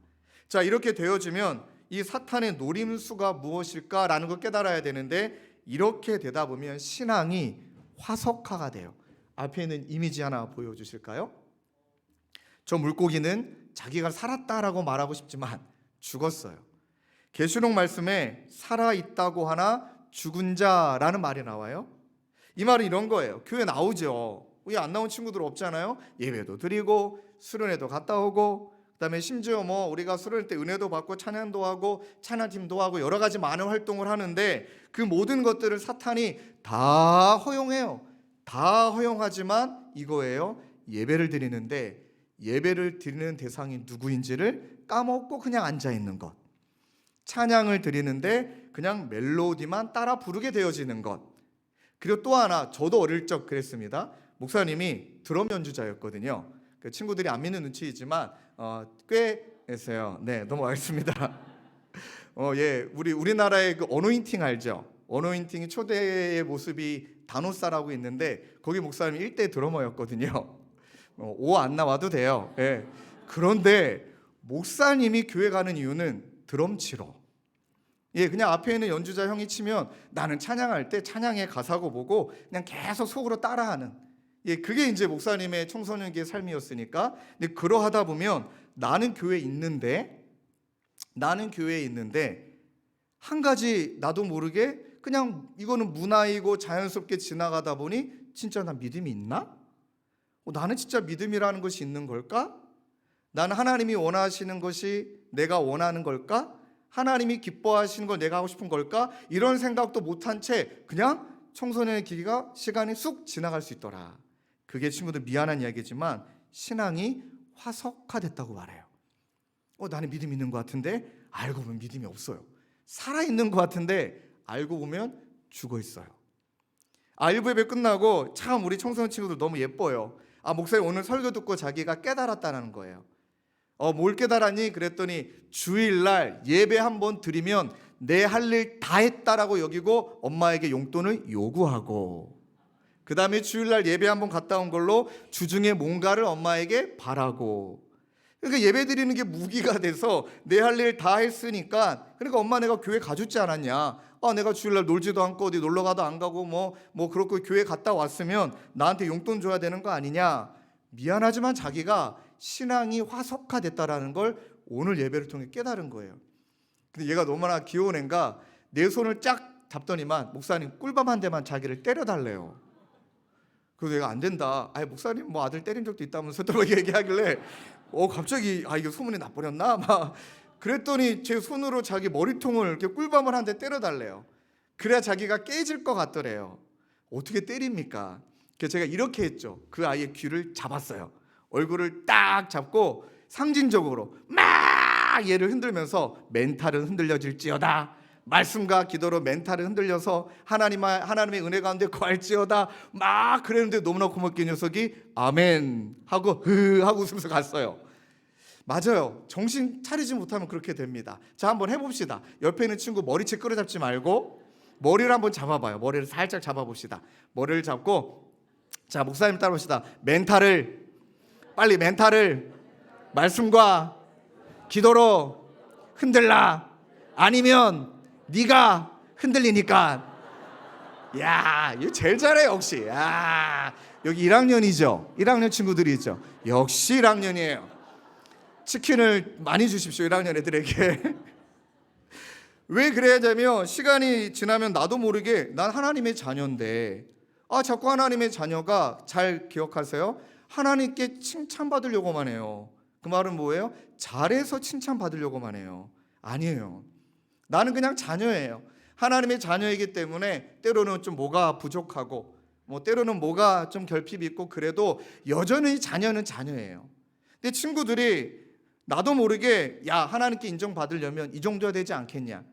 자, 이렇게 되어지면 이 사탄의 노림수가 무엇일까라는 걸 깨달아야 되는데, 이렇게 되다 보면 신앙이 화석화가 돼요. 앞에 있는 이미지 하나 보여주실까요? 저 물고기는 자기가 살았다라고 말하고 싶지만 죽었어요. 계시록 말씀에 살아있다고 하나 죽은 자라는 말이 나와요. 이 말은 이런 거예요. 교회 나오죠. 왜 안 나온 친구들 없잖아요. 예배도 드리고 수련회도 갔다 오고, 그다음에 심지어 뭐 우리가 수련회 때 은혜도 받고 찬양도 하고 찬양팀도 하고 여러 가지 많은 활동을 하는데, 그 모든 것들을 사탄이 다 허용해요. 다 허용하지만 이거예요. 예배를 드리는데 예배를 드리는 대상이 누구인지를 까먹고 그냥 앉아 있는 것. 찬양을 드리는데 그냥 멜로디만 따라 부르게 되어지는 것. 그리고 또 하나, 저도 어릴 적 그랬습니다. 목사님이 드럼 연주자였거든요. 그 친구들이 안 믿는 눈치이지만 꽤 했어요. 네, 넘어가겠습니다. 예, 우리나라의 그 어노인팅 알죠? 어노인팅이 초대의 모습이 다노사라고 있는데 거기 목사님이 1대 드러머였거든요. 오 안 나와도 돼요. 예. 그런데 목사님이 교회 가는 이유는 드럼 치러. 예, 그냥 앞에 있는 연주자 형이 치면 나는 찬양할 때 찬양의 가사고 보고 그냥 계속 속으로 따라하는. 예, 그게 이제 목사님의 청소년기의 삶이었으니까. 근데 그러하다 보면 나는 교회에 있는데 한 가지 나도 모르게 그냥 이거는 문화이고 자연스럽게 지나가다 보니 진짜 나 믿음이 있나? 나는 진짜 믿음이라는 것이 있는 걸까? 나는 하나님이 원하시는 것이 내가 원하는 걸까? 하나님이 기뻐하시는 걸 내가 하고 싶은 걸까? 이런 생각도 못한 채 그냥 청소년의 시간이 쑥 지나갈 수 있더라. 그게 친구들 미안한 이야기지만 신앙이 화석화됐다고 말해요. 나는 믿음이 있는 것 같은데 알고 보면 믿음이 없어요. 살아있는 것 같은데 알고 보면 죽어 있어요. 일부 예배 끝나고 참 우리 청소년 친구들 너무 예뻐요. 목사님 오늘 설교 듣고 자기가 깨달았다는 거예요. 뭘 깨달았니? 그랬더니 주일날 예배 한번 드리면 내 할 일 다 했다라고 여기고 엄마에게 용돈을 요구하고, 그 다음에 주일날 예배 한번 갔다 온 걸로 주중에 뭔가를 엄마에게 바라고. 그러니까 예배 드리는 게 무기가 돼서 내 할 일 다 했으니까, 그러니까 엄마 내가 교회 가줬지 않았냐? 내가 주일날 놀지도 않고 어디 놀러가도 안 가고 뭐 그렇고 교회 갔다 왔으면 나한테 용돈 줘야 되는 거 아니냐? 미안하지만 자기가 신앙이 화석화됐다라는 걸 오늘 예배를 통해 깨달은 거예요. 근데 얘가 너무나 귀여운 애인가 내 손을 쫙 잡더니만 목사님 꿀밤 한 대만 자기를 때려달래요. 그래서 내가 안 된다. 목사님 뭐 아들 때린 적도 있다면서 또 얘기하길래 갑자기 이거 소문이 나버렸나? 막 그랬더니 제 손으로 자기 머리통을 이렇게 꿀밤을 한 대 때려달래요. 그래야 자기가 깨질 것 같더래요. 어떻게 때립니까? 그래서 제가 이렇게 했죠. 그 아이의 귀를 잡았어요. 얼굴을 딱 잡고 상징적으로 막 얘를 흔들면서 멘탈은 흔들려질지어다. 말씀과 기도로 멘탈을 흔들려서 하나님의 은혜 가운데 거할지어다. 막 그랬는데 너무나 고맙게 이 녀석이 아멘 하고 하고 웃으면서 갔어요. 맞아요. 정신 차리지 못하면 그렇게 됩니다. 자, 한번 해봅시다. 옆에 있는 친구 머리채 끌어잡지 말고 머리를 한번 잡아봐요. 머리를 살짝 잡아봅시다. 머리를 잡고 자, 목사님 따라봅시다. 빨리 멘탈을 말씀과 기도로 흔들라. 아니면 네가 흔들리니까. 야, 이거 제일 잘해 역시. 여기 1학년이죠. 1학년 친구들이 있죠. 역시 1학년이에요. 치킨을 많이 주십시오. 1학년 애들에게. 왜 그래야 되면 시간이 지나면 나도 모르게 난 하나님의 자녀인데 자꾸 하나님의 자녀가 잘 기억하세요. 하나님께 칭찬받으려고만 해요. 그 말은 뭐예요? 잘해서 칭찬받으려고만 해요. 아니에요. 나는 그냥 자녀예요. 하나님의 자녀이기 때문에 때로는 좀 뭐가 부족하고 때로는 뭐가 좀 결핍이 있고 그래도 여전히 자녀는 자녀예요. 근데 친구들이 나도 모르게 하나님께 인정받으려면 이 정도야 되지 않겠냐.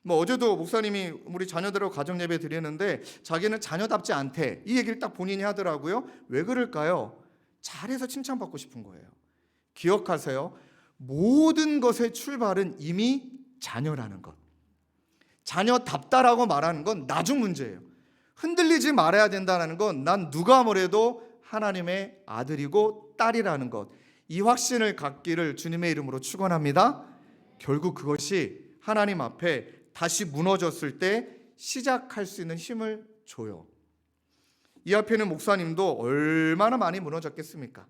어제도 목사님이 우리 자녀들하고 가정예배 드리는데 자기는 자녀답지 않대. 이 얘기를 딱 본인이 하더라고요. 왜 그럴까요? 잘해서 칭찬받고 싶은 거예요. 기억하세요. 모든 것의 출발은 이미 자녀라는 것. 자녀답다라고 말하는 건 나중 문제예요. 흔들리지 말아야 된다는 건 난 누가 뭐래도 하나님의 아들이고 딸이라는 것, 이 확신을 갖기를 주님의 이름으로 축원합니다. 결국 그것이 하나님 앞에 다시 무너졌을 때 시작할 수 있는 힘을 줘요. 이 앞에는 목사님도 얼마나 많이 무너졌겠습니까?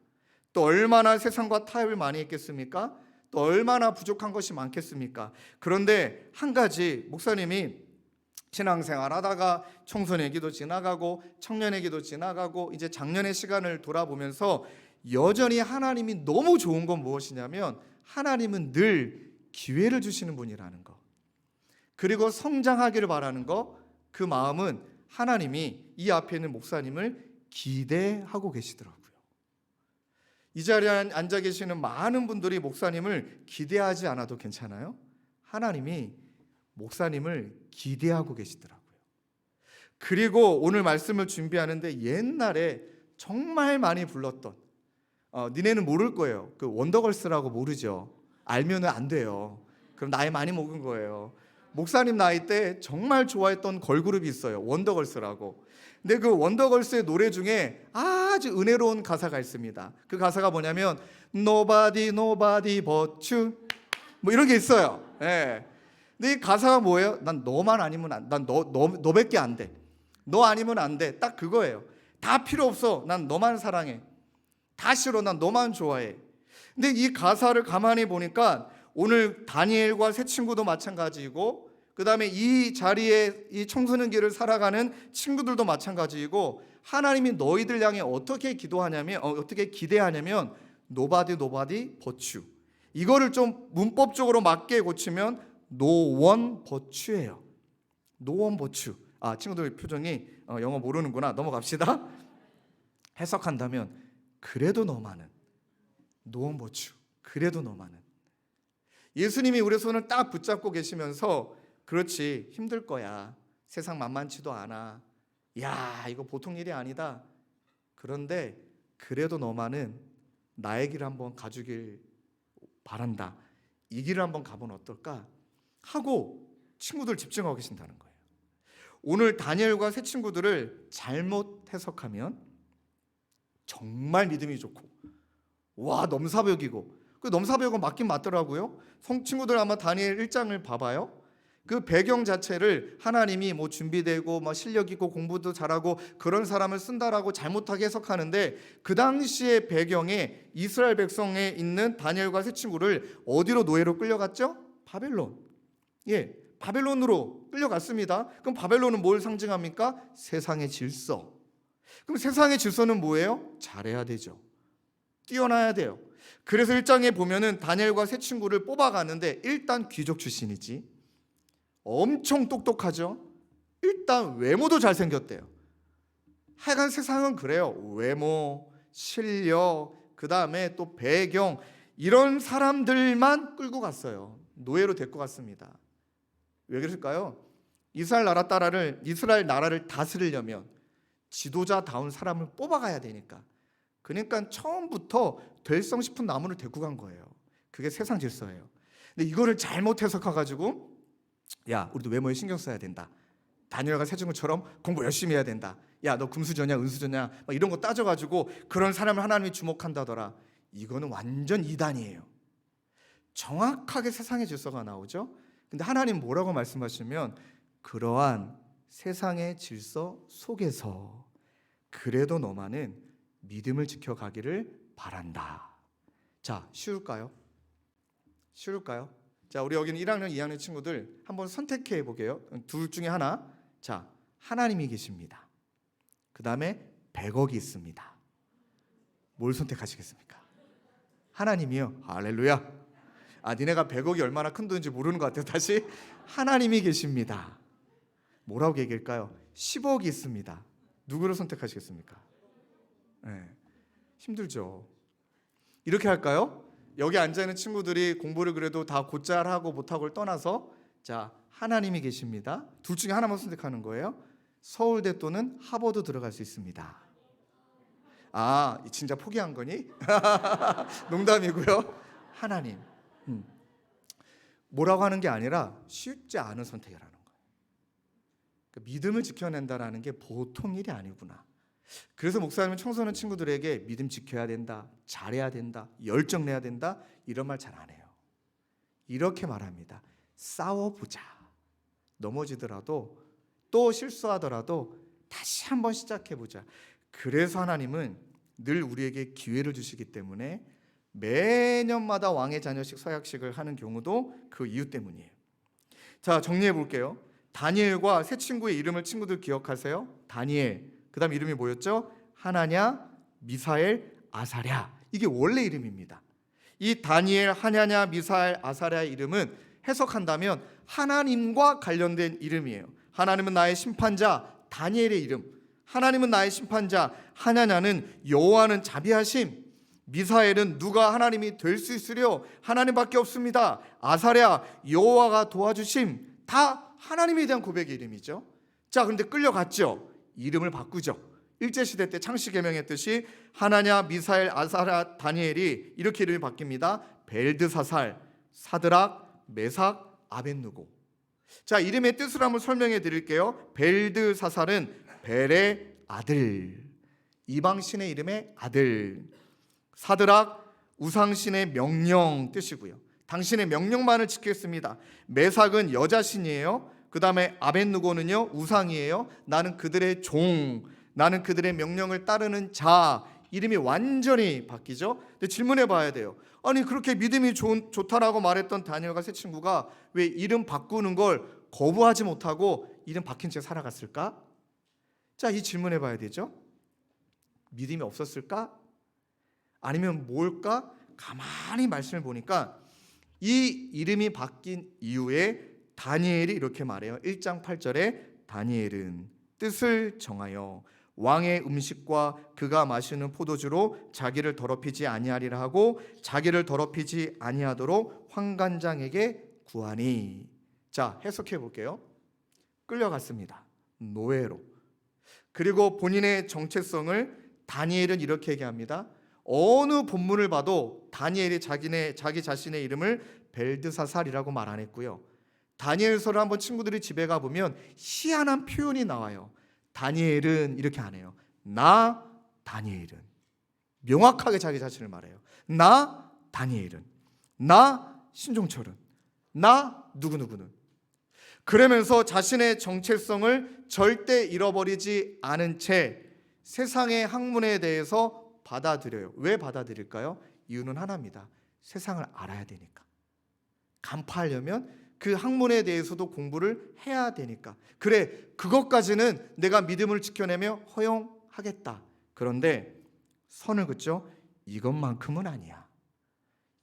또 얼마나 세상과 타협을 많이 했겠습니까? 또 얼마나 부족한 것이 많겠습니까? 그런데 한 가지, 목사님이 신앙생활 하다가 청소년기도 지나가고 청년의기도 지나가고 이제 작년의 시간을 돌아보면서 여전히 하나님이 너무 좋은 건 무엇이냐면 하나님은 늘 기회를 주시는 분이라는 거, 그리고 성장하기를 바라는 거, 그 마음은 하나님이 이 앞에 있는 목사님을 기대하고 계시더라고요. 이 자리에 앉아 계시는 많은 분들이 목사님을 기대하지 않아도 괜찮아요. 하나님이 목사님을 기대하고 계시더라고요. 그리고 오늘 말씀을 준비하는데 옛날에 정말 많이 불렀던, 니네는 모를 거예요. 그 원더걸스라고 모르죠. 알면은 안 돼요. 그럼 나이 많이 먹은 거예요. 목사님 나이 때 정말 좋아했던 걸그룹이 있어요. 원더걸스라고. 근데 그 원더걸스의 노래 중에 아주 은혜로운 가사가 있습니다. 그 가사가 뭐냐면 Nobody nobody but you, 뭐 이런 게 있어요. 예. 근데 이 가사가 뭐예요? 난 너만 아니면 난 너밖에 안 돼. 너 아니면 안 돼. 딱 그거예요. 다 필요 없어. 난 너만 사랑해. 다 싫어. 난 너만 좋아해. 근데 이 가사를 가만히 보니까 오늘 다니엘과 새 친구도 마찬가지이고, 그 다음에 이 자리에 이 청소년기를 살아가는 친구들도 마찬가지이고, 하나님이 너희들 향해 어떻게 기도하냐면, 어떻게 기대하냐면 nobody nobody but you. 이거를 좀 문법적으로 맞게 고치면 no one but you예요. no one but you. 아, 친구들 표정이 영어 모르는구나. 넘어갑시다. 해석한다면 그래도 너만은, no one but you. 그래도 너만은. 예수님이 우리 손을 딱 붙잡고 계시면서 그렇지, 힘들 거야. 세상 만만치도 않아. 야, 이거 보통 일이 아니다. 그런데 그래도 너만은 나의 길을 한번 가주길 바란다. 이 길을 한번 가보면 어떨까? 하고 친구들 집중하고 계신다는 거예요. 오늘 다니엘과 새 친구들을 잘못 해석하면 정말 믿음이 좋고, 와, 넘사벽이고, 그 넘사벽은 맞긴 맞더라고요. 친구들 아마 다니엘 1장을 봐봐요. 그 배경 자체를 하나님이 뭐 준비되고 뭐 실력 있고 공부도 잘하고 그런 사람을 쓴다라고 잘못하게 해석하는데, 그 당시의 배경에 이스라엘 백성에 있는 다니엘과 새 친구를 어디로 노예로 끌려갔죠? 바벨론. 예, 바벨론으로 끌려갔습니다. 그럼 바벨론은 뭘 상징합니까? 세상의 질서. 그럼 세상의 질서는 뭐예요? 잘해야 되죠. 뛰어나야 돼요. 그래서 1장에 보면은 다니엘과 새 친구를 뽑아가는데 일단 귀족 출신이지. 엄청 똑똑하죠. 일단 외모도 잘생겼대요. 하여간 세상은 그래요. 외모, 실력, 그 다음에 또 배경, 이런 사람들만 끌고 갔어요. 노예로 데리고 갔습니다. 왜 그랬을까요? 이스라엘 나라를 다스리려면 지도자다운 사람을 뽑아가야 되니까. 그러니까 처음부터 될성 싶은 나무를 데리고 간 거예요. 그게 세상 질서예요. 근데 이거를 잘못 해석해가지고, 야, 우리도 외모에 신경 써야 된다. 다니엘과 새 친구처럼 공부 열심히 해야 된다. 야, 너 금수저냐 은수저냐 막 이런 거 따져가지고 그런 사람을 하나님이 주목한다더라. 이거는 완전 이단이에요. 정확하게 세상의 질서가 나오죠. 근데 하나님 뭐라고 말씀하시면, 그러한 세상의 질서 속에서 그래도 너만은 믿음을 지켜가기를 바란다. 자, 쉬울까요? 쉬울까요? 자, 우리 여기는 1학년, 2학년 친구들 한번 선택해 보게요. 둘 중에 하나. 자, 하나님이 계십니다. 그 다음에 100억이 있습니다. 뭘 선택하시겠습니까? 하나님이요. 할렐루야. 아, 니네가 100억이 얼마나 큰 돈인지 모르는 것 같아요. 다시, 하나님이 계십니다. 뭐라고 얘기할까요? 10억이 있습니다. 누구를 선택하시겠습니까? 네, 힘들죠. 이렇게 할까요? 여기 앉아있는 친구들이 공부를 그래도 다 곧잘 하고 못하고를 떠나서, 자, 하나님이 계십니다. 둘 중에 하나만 선택하는 거예요. 서울대 또는 하버드 들어갈 수 있습니다. 아, 진짜 포기한 거니? 농담이고요. 하나님. 뭐라고 하는 게 아니라 쉽지 않은 선택이라는 거예요. 그러니까 믿음을 지켜낸다라는 게 보통 일이 아니구나. 그래서 목사님은 청소년 친구들에게 믿음 지켜야 된다, 잘해야 된다, 열정 내야 된다 이런 말 잘 안 해요. 이렇게 말합니다. 싸워보자. 넘어지더라도 또 실수하더라도 다시 한번 시작해보자. 그래서 하나님은 늘 우리에게 기회를 주시기 때문에 매년마다 왕의 자녀식 서약식을 하는 경우도 그 이유 때문이에요. 자, 정리해 볼게요. 다니엘과 세 친구의 이름을 친구들 기억하세요? 다니엘, 그 다음 이름이 뭐였죠? 하나냐, 미사엘, 아사랴. 이게 원래 이름입니다. 이 다니엘, 하냐냐, 미사엘, 아사랴의 이름은 해석한다면 하나님과 관련된 이름이에요. 하나님은 나의 심판자, 다니엘의 이름. 하나님은 나의 심판자, 하냐냐는 여호와는 자비하심, 미사엘은 누가 하나님이 될 수 있으려 하나님밖에 없습니다. 아사랴, 여호와가 도와주심. 다 하나님에 대한 고백의 이름이죠. 자, 그런데 끌려갔죠. 이름을 바꾸죠. 일제시대 때 창시계명했듯이 하나냐, 미사엘, 아사랴, 다니엘이 이렇게 이름이 바뀝니다. 벨드사살, 사드락, 메삭, 아벳느고. 자, 이름의 뜻을 한번 설명해 드릴게요. 벨드사살은 벨의 아들, 이방신의 이름의 아들. 사드락, 우상신의 명령 뜻이고요. 당신의 명령만을 지키겠습니다. 메삭은 여자신이에요. 그 다음에 아벳느고는요, 우상이에요. 나는 그들의 종, 나는 그들의 명령을 따르는 자. 이름이 완전히 바뀌죠. 근데 질문해 봐야 돼요. 아니, 그렇게 믿음이 좋다라고 말했던 다니엘과 세 친구가 왜 이름 바꾸는 걸 거부하지 못하고 이름 바뀐 채 살아갔을까? 자, 이 질문해 봐야 되죠. 믿음이 없었을까? 아니면 뭘까? 가만히 말씀을 보니까 이 이름이 바뀐 이후에 다니엘이 이렇게 말해요. 1장 8절에 다니엘은 뜻을 정하여 왕의 음식과 그가 마시는 포도주로 자기를 더럽히지 아니하리라 하고 자기를 더럽히지 아니하도록 환관장에게 구하니. 자, 해석해 볼게요. 끌려갔습니다. 노예로. 그리고 본인의 정체성을 다니엘은 이렇게 얘기합니다. 어느 본문을 봐도 다니엘이 자기 자신의 이름을 벨드사살이라고 말 안 했고요. 다니엘서를 한번 친구들이 집에 가보면 희한한 표현이 나와요. 다니엘은 이렇게 안 해요. 나 다니엘은. 명확하게 자기 자신을 말해요. 나 다니엘은. 나 신종철은. 나 누구누구는. 그러면서 자신의 정체성을 절대 잃어버리지 않은 채 세상의 학문에 대해서 받아들여요. 왜 받아들일까요? 이유는 하나입니다. 세상을 알아야 되니까. 간파하려면 그 학문에 대해서도 공부를 해야 되니까. 그래, 그것까지는 내가 믿음을 지켜내며 허용하겠다. 그런데 선을 긋죠. 이것만큼은 아니야.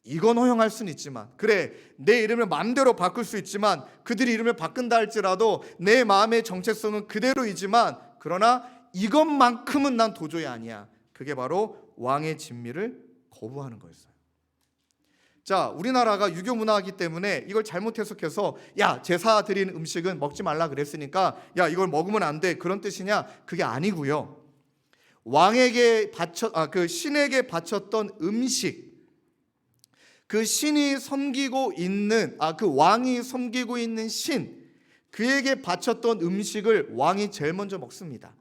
이건 허용할 수는 있지만, 그래, 내 이름을 마음대로 바꿀 수 있지만, 그들이 이름을 바꾼다 할지라도 내 마음의 정체성은 그대로이지만, 그러나 이것만큼은 난 도저히 아니야. 그게 바로 왕의 진미를 거부하는 거였어요. 자, 우리나라가 유교 문화이기 때문에 이걸 잘못 해석해서 야, 제사 드린 음식은 먹지 말라 그랬으니까 야, 이걸 먹으면 안 돼, 그런 뜻이냐? 그게 아니고요. 왕에게 그 신에게 바쳤던 음식, 그 신이 섬기고 있는 그 왕이 섬기고 있는 신, 그에게 바쳤던 음식을 왕이 제일 먼저 먹습니다.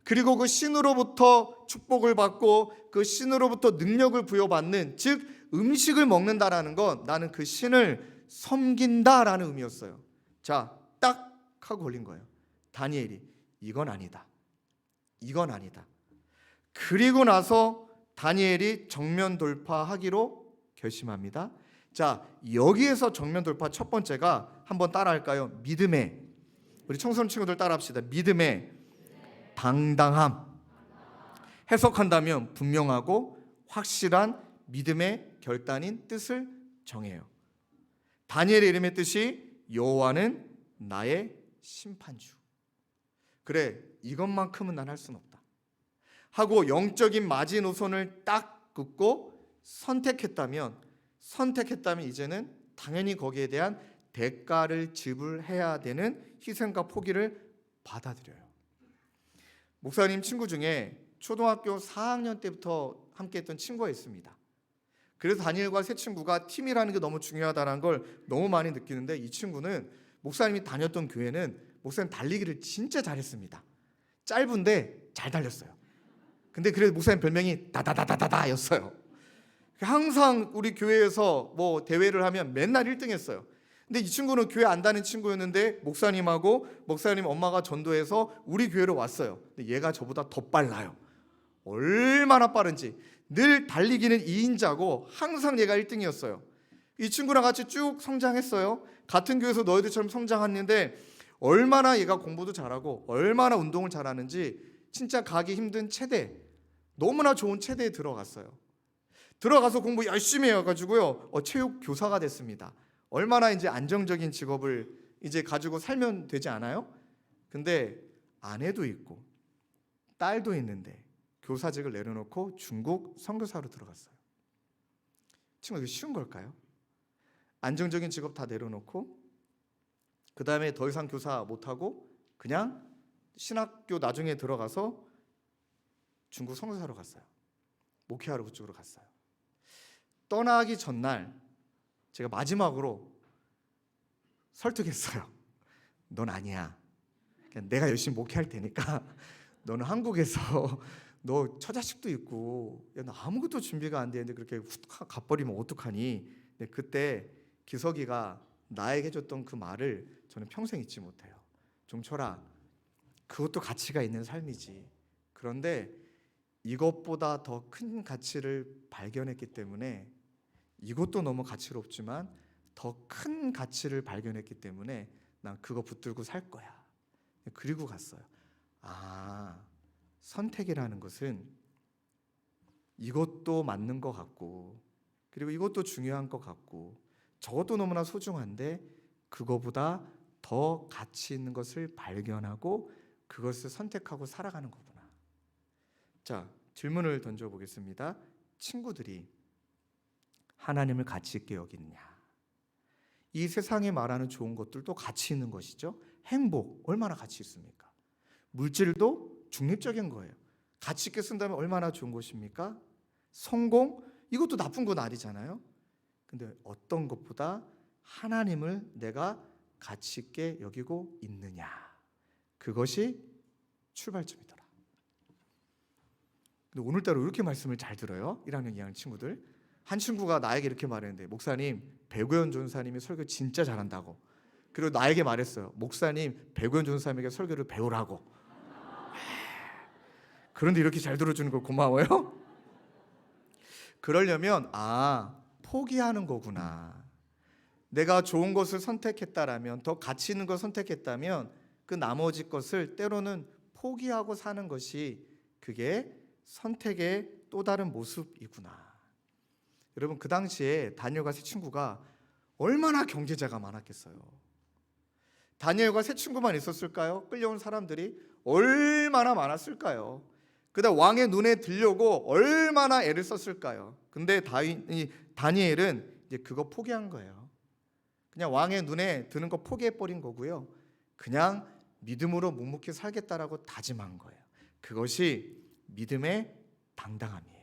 그리고 그 신으로부터 축복을 받고 그 신으로부터 능력을 부여받는, 즉 음식을 먹는다라는 건 나는 그 신을 섬긴다라는 의미였어요. 자, 딱 하고 걸린 거예요. 다니엘이 이건 아니다. 이건 아니다. 그리고 나서 다니엘이 정면 돌파하기로 결심합니다. 자, 여기에서 정면 돌파 첫 번째가 한번 따라할까요? 믿음의, 우리 청소년 친구들 따라합시다. 믿음의 당당함. 해석한다면 분명하고 확실한 믿음의 결단인 뜻을 정해요. 다니엘의 이름의 뜻이 여호와는 나의 심판주. 그래, 이것만큼은 난 할 수는 없다 하고 영적인 마지노선을 딱 긋고 선택했다면 이제는 당연히 거기에 대한 대가를 지불해야 되는 희생과 포기를 받아들여요. 목사님 친구 중에 초등학교 4학년 때부터 함께했던 친구가 있습니다. 그래서 다니엘과 세 친구가 팀이라는 게 너무 중요하다는 걸 너무 많이 느끼는데, 이 친구는 목사님이 다녔던 교회는 목사님 달리기를 진짜 잘했습니다. 짧은데 잘 달렸어요. 근데 그래서 목사님 별명이 다다다다다였어요. 항상 우리 교회에서 뭐 대회를 하면 맨날 1등 했어요. 근데 이 친구는 교회 안 다니는 친구였는데 목사님하고 목사님 엄마가 전도해서 우리 교회로 왔어요. 근데 얘가 저보다 더 빨라요. 얼마나 빠른지. 늘 달리기는 2인자고 항상 얘가 1등이었어요. 이 친구랑 같이 쭉 성장했어요. 같은 교회에서 너희들처럼 성장했는데 얼마나 얘가 공부도 잘하고 얼마나 운동을 잘하는지 진짜 가기 힘든 체대, 너무나 좋은 체대에 들어갔어요. 들어가서 공부 열심히 해가지고요, 체육 교사가 됐습니다. 얼마나 이제 안정적인 직업을 이제 가지고 살면 되지 않아요? 근데 아내도 있고 딸도 있는데 교사직을 내려놓고 중국 선교사로 들어갔어요. 친구, 이게 쉬운 걸까요? 안정적인 직업 다 내려놓고 그 다음에 더 이상 교사 못하고 그냥 신학교 나중에 들어가서 중국 선교사로 갔어요. 목회하러 그쪽으로 갔어요. 떠나기 전날 제가 마지막으로 설득했어요. 넌 아니야. 그냥 내가 열심히 목회할 테니까 너는 한국에서 너 처자식도 있고, 야, 너 아무것도 준비가 안 되는데 그렇게 훅 가버리면 어떡하니? 근데 그때 기석이가 나에게 해줬던 그 말을 저는 평생 잊지 못해요. 종철아, 그것도 가치가 있는 삶이지. 그런데 이것보다 더 큰 가치를 발견했기 때문에, 이것도 너무 가치롭지만 더 큰 가치를 발견했기 때문에 난 그거 붙들고 살 거야. 그리고 갔어요. 아, 선택이라는 것은 이것도 맞는 것 같고, 그리고 이것도 중요한 것 같고, 저것도 너무나 소중한데 그거보다 더 가치 있는 것을 발견하고 그것을 선택하고 살아가는 거구나. 자, 질문을 던져보겠습니다. 친구들이 하나님을 가치 있게 여기느냐? 이 세상에 말하는 좋은 것들도 가치 있는 것이죠. 행복 얼마나 가치 있습니까? 물질도 중립적인 거예요. 가치 있게 쓴다면 얼마나 좋은 것입니까? 성공 이것도 나쁜 건 아니잖아요. 근데 어떤 것보다 하나님을 내가 가치 있게 여기고 있느냐, 그것이 출발점이더라. 근데 오늘따라 이렇게 말씀을 잘 들어요. 1학년 2학년 친구들. 한 친구가 나에게 이렇게 말했는데, 목사님 배구현 전사님이 설교 진짜 잘한다고. 그리고 나에게 말했어요. 목사님 배구현 전사님에게 설교를 배우라고. 그런데 이렇게 잘 들어주는 거 고마워요. 그러려면 포기하는 거구나. 내가 좋은 것을 선택했다라면, 더 가치 있는 걸 선택했다면 그 나머지 것을 때로는 포기하고 사는 것이, 그게 선택의 또 다른 모습이구나. 여러분, 그 당시에 다니엘과 세 친구가 얼마나 경제자가 많았겠어요. 다니엘과 세 친구만 있었을까요? 끌려온 사람들이 얼마나 많았을까요? 그다음 왕의 눈에 들려고 얼마나 애를 썼을까요? 근데 다니엘은 이제 그거 포기한 거예요. 그냥 왕의 눈에 드는 거 포기해버린 거고요. 그냥 믿음으로 묵묵히 살겠다라고 다짐한 거예요. 그것이 믿음의 당당함이에요.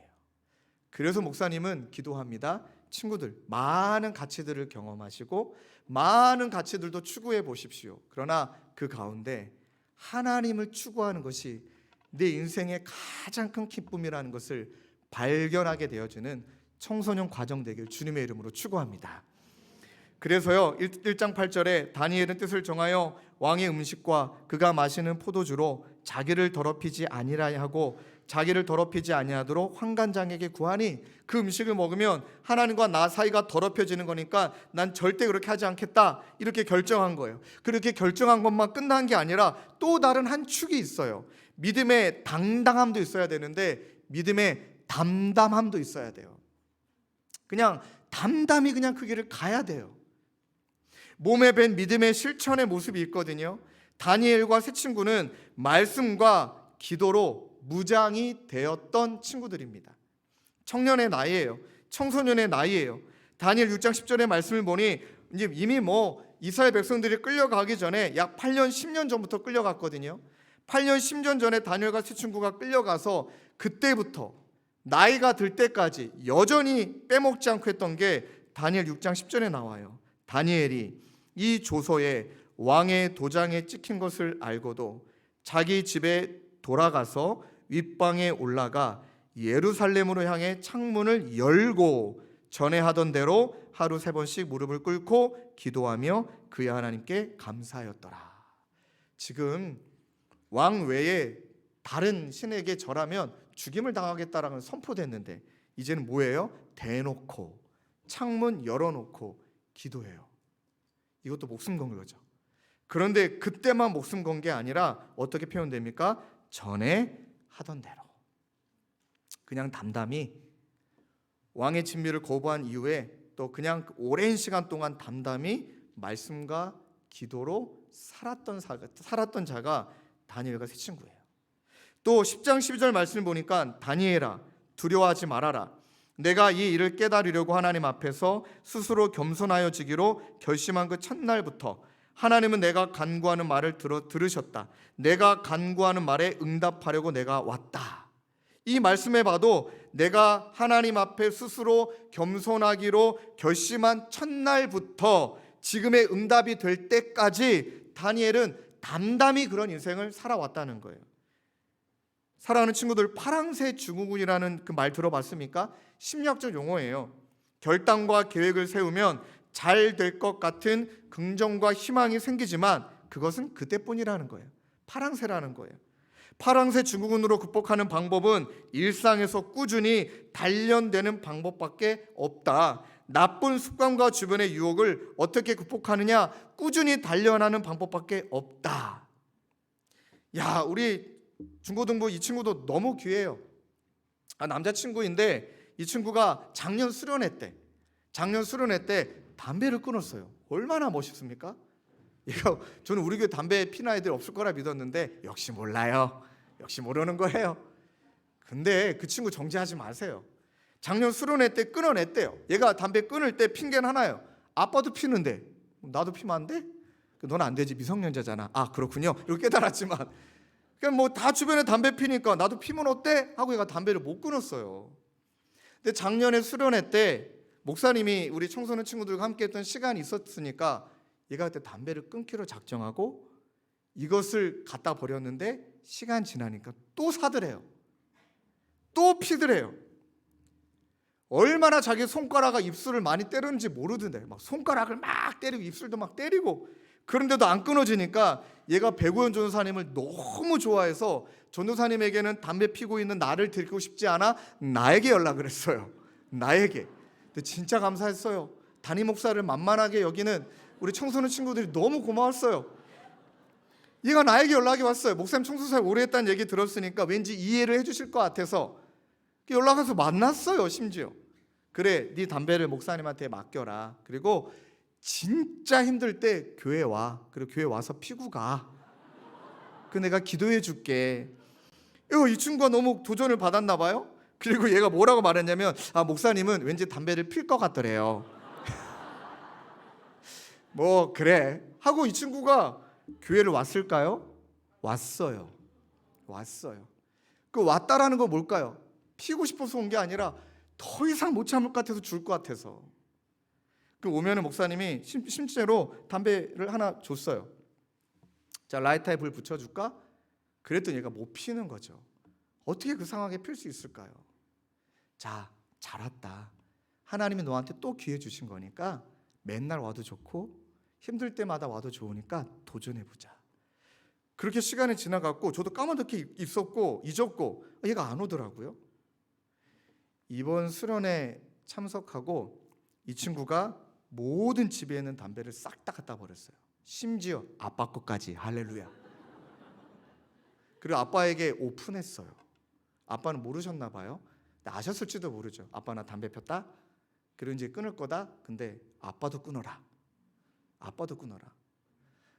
그래서 목사님은 기도합니다. 친구들, 많은 가치들을 경험하시고 많은 가치들도 추구해 보십시오. 그러나 그 가운데 하나님을 추구하는 것이 내 인생의 가장 큰 기쁨이라는 것을 발견하게 되어지는 청소년 과정 되길 주님의 이름으로 추구합니다. 그래서요, 1장 8절에 다니엘은 뜻을 정하여 왕의 음식과 그가 마시는 포도주로 자기를 더럽히지 아니하라 하고 자기를 더럽히지 아니하도록 환관장에게 구하니, 그 음식을 먹으면 하나님과 나 사이가 더럽혀지는 거니까 난 절대 그렇게 하지 않겠다, 이렇게 결정한 거예요. 그렇게 결정한 것만 끝난 게 아니라 또 다른 한 축이 있어요. 믿음의 당당함도 있어야 되는데 믿음의 담담함도 있어야 돼요. 그냥 담담히 그냥 그 길을 가야 돼요. 몸에 밴 믿음의 실천의 모습이 있거든요. 다니엘과 세 친구는 말씀과 기도로 무장이 되었던 친구들입니다. 청년의 나이예요. 청소년의 나이예요. 다니엘 6장 10절의 말씀을 보니 이제 이미 이스라엘 백성들이 끌려가기 전에 약 8년 10년 전부터 끌려갔거든요. 8년 10년 전에 다니엘과 세 친구가 끌려가서 그때부터 나이가 들 때까지 여전히 빼먹지 않고 했던 게 다니엘 6장 10절에 나와요. 다니엘이 이 조서에 왕의 도장에 찍힌 것을 알고도 자기 집에 돌아가서 윗방에 올라가 예루살렘으로 향해 창문을 열고 전에 하던 대로 하루 3번씩 무릎을 꿇고 기도하며 그의 하나님께 감사하였더라. 지금 왕 외에 다른 신에게 절하면 죽임을 당하겠다라는 선포됐는데 이제는 뭐예요? 대놓고 창문 열어놓고 기도해요. 이것도 목숨 건 거죠. 그런데 그때만 목숨 건 게 아니라 어떻게 표현됩니까? 전에 하던 대로 그냥 담담히 왕의 진미를 거부한 이후에 또 그냥 오랜 시간 동안 담담히 말씀과 기도로 살았던 자가 다니엘과 세 친구예요. 또 10장 12절 말씀을 보니까 다니엘아 두려워하지 말아라. 내가 이 일을 깨달으려고 하나님 앞에서 스스로 겸손하여지기로 결심한 그 첫날부터 하나님은 내가 간구하는 말을 들으셨다. 내가 간구하는 말에 응답하려고 내가 왔다. 이 말씀에 봐도 내가 하나님 앞에 스스로 겸손하기로 결심한 첫날부터 지금의 응답이 될 때까지 다니엘은 담담히 그런 인생을 살아왔다는 거예요. 사랑하는 친구들, 파랑새 증후군이라는 그 말 들어봤습니까? 심리학적 용어예요. 결단과 계획을 세우면 잘 될 것 같은 긍정과 희망이 생기지만 그것은 그때뿐이라는 거예요. 파랑새라는 거예요. 파랑새 증후군으로 극복하는 방법은 일상에서 꾸준히 단련되는 방법밖에 없다. 나쁜 습관과 주변의 유혹을 어떻게 극복하느냐? 꾸준히 단련하는 방법밖에 없다. 야, 우리 중고등부 이 친구도 너무 귀해요. 남자친구인데 이 친구가 작년 수련회 때 담배를 끊었어요. 얼마나 멋있습니까? 저는 우리 교회 담배 피는 아이들 없을 거라 믿었는데 역시 몰라요. 역시 모르는 거예요. 근데 그 친구 정지하지 마세요. 작년 수련회 때 끊어냈대요. 얘가 담배 끊을 때 핑계는 하나요. 아빠도 피는데 나도 피면 안 돼? 넌 안 되지, 미성년자잖아. 아, 그렇군요. 이렇게 깨달았지만 그냥 뭐 다 주변에 담배 피니까 나도 피면 어때? 하고 얘가 담배를 못 끊었어요. 근데 작년에 수련회 때 목사님이 우리 청소년 친구들과 함께 했던 시간이 있었으니까 얘가 그때 담배를 끊기로 작정하고 이것을 갖다 버렸는데 시간 지나니까 또 사더래요. 또 피더래요. 얼마나 자기 손가락과 입술을 많이 때렸는지 모르던데 막 손가락을 막 때리고 입술도 막 때리고 그런데도 안 끊어지니까 얘가 배구현 전도사님을 너무 좋아해서 전도사님에게는 담배 피고 있는 나를 들키고 싶지 않아 나에게 연락을 했어요. 나에게. 근데 진짜 감사했어요. 담임 목사를 만만하게 여기는 우리 청소년 친구들이 너무 고마웠어요. 얘가 나에게 연락이 왔어요. 목사님 청소사를 오래 했다는 얘기 들었으니까 왠지 이해를 해주실 것 같아서 연락해서 만났어요. 심지어 그래, 네 담배를 목사님한테 맡겨라. 그리고 진짜 힘들 때 교회 와. 그리고 교회 와서 피고 가. 그 내가 기도해 줄게. 이 친구가 너무 도전을 받았나 봐요. 그리고 얘가 뭐라고 말했냐면 목사님은 왠지 담배를 필 것 같더래요. 뭐 그래 하고 이 친구가 교회를 왔을까요? 왔어요. 그 왔다라는 건 뭘까요? 피고 싶어서 온 게 아니라 더 이상 못 참을 것 같아서 줄 것 같아서. 그 오면은 목사님이 실제로 담배를 하나 줬어요. 자, 라이터에 불 붙여줄까? 그랬더니 얘가 못 피는 거죠. 어떻게 그 상황에 필 수 있을까요? 자, 잘 왔다. 하나님이 너한테 또 기회 주신 거니까 맨날 와도 좋고 힘들 때마다 와도 좋으니까 도전해보자. 그렇게 시간이 지나갔고 저도 까마득히 있었고 잊었고 얘가 안 오더라고요. 이번 수련회 참석하고 이 친구가 모든 집에 있는 담배를 싹 다 갖다 버렸어요. 심지어 아빠 것까지. 할렐루야. 그리고 아빠에게 오픈했어요. 아빠는 모르셨나 봐요. 아셨을지도 모르죠. 아빠 나 담배 폈다. 그리고 이제 끊을 거다. 근데 아빠도 끊어라.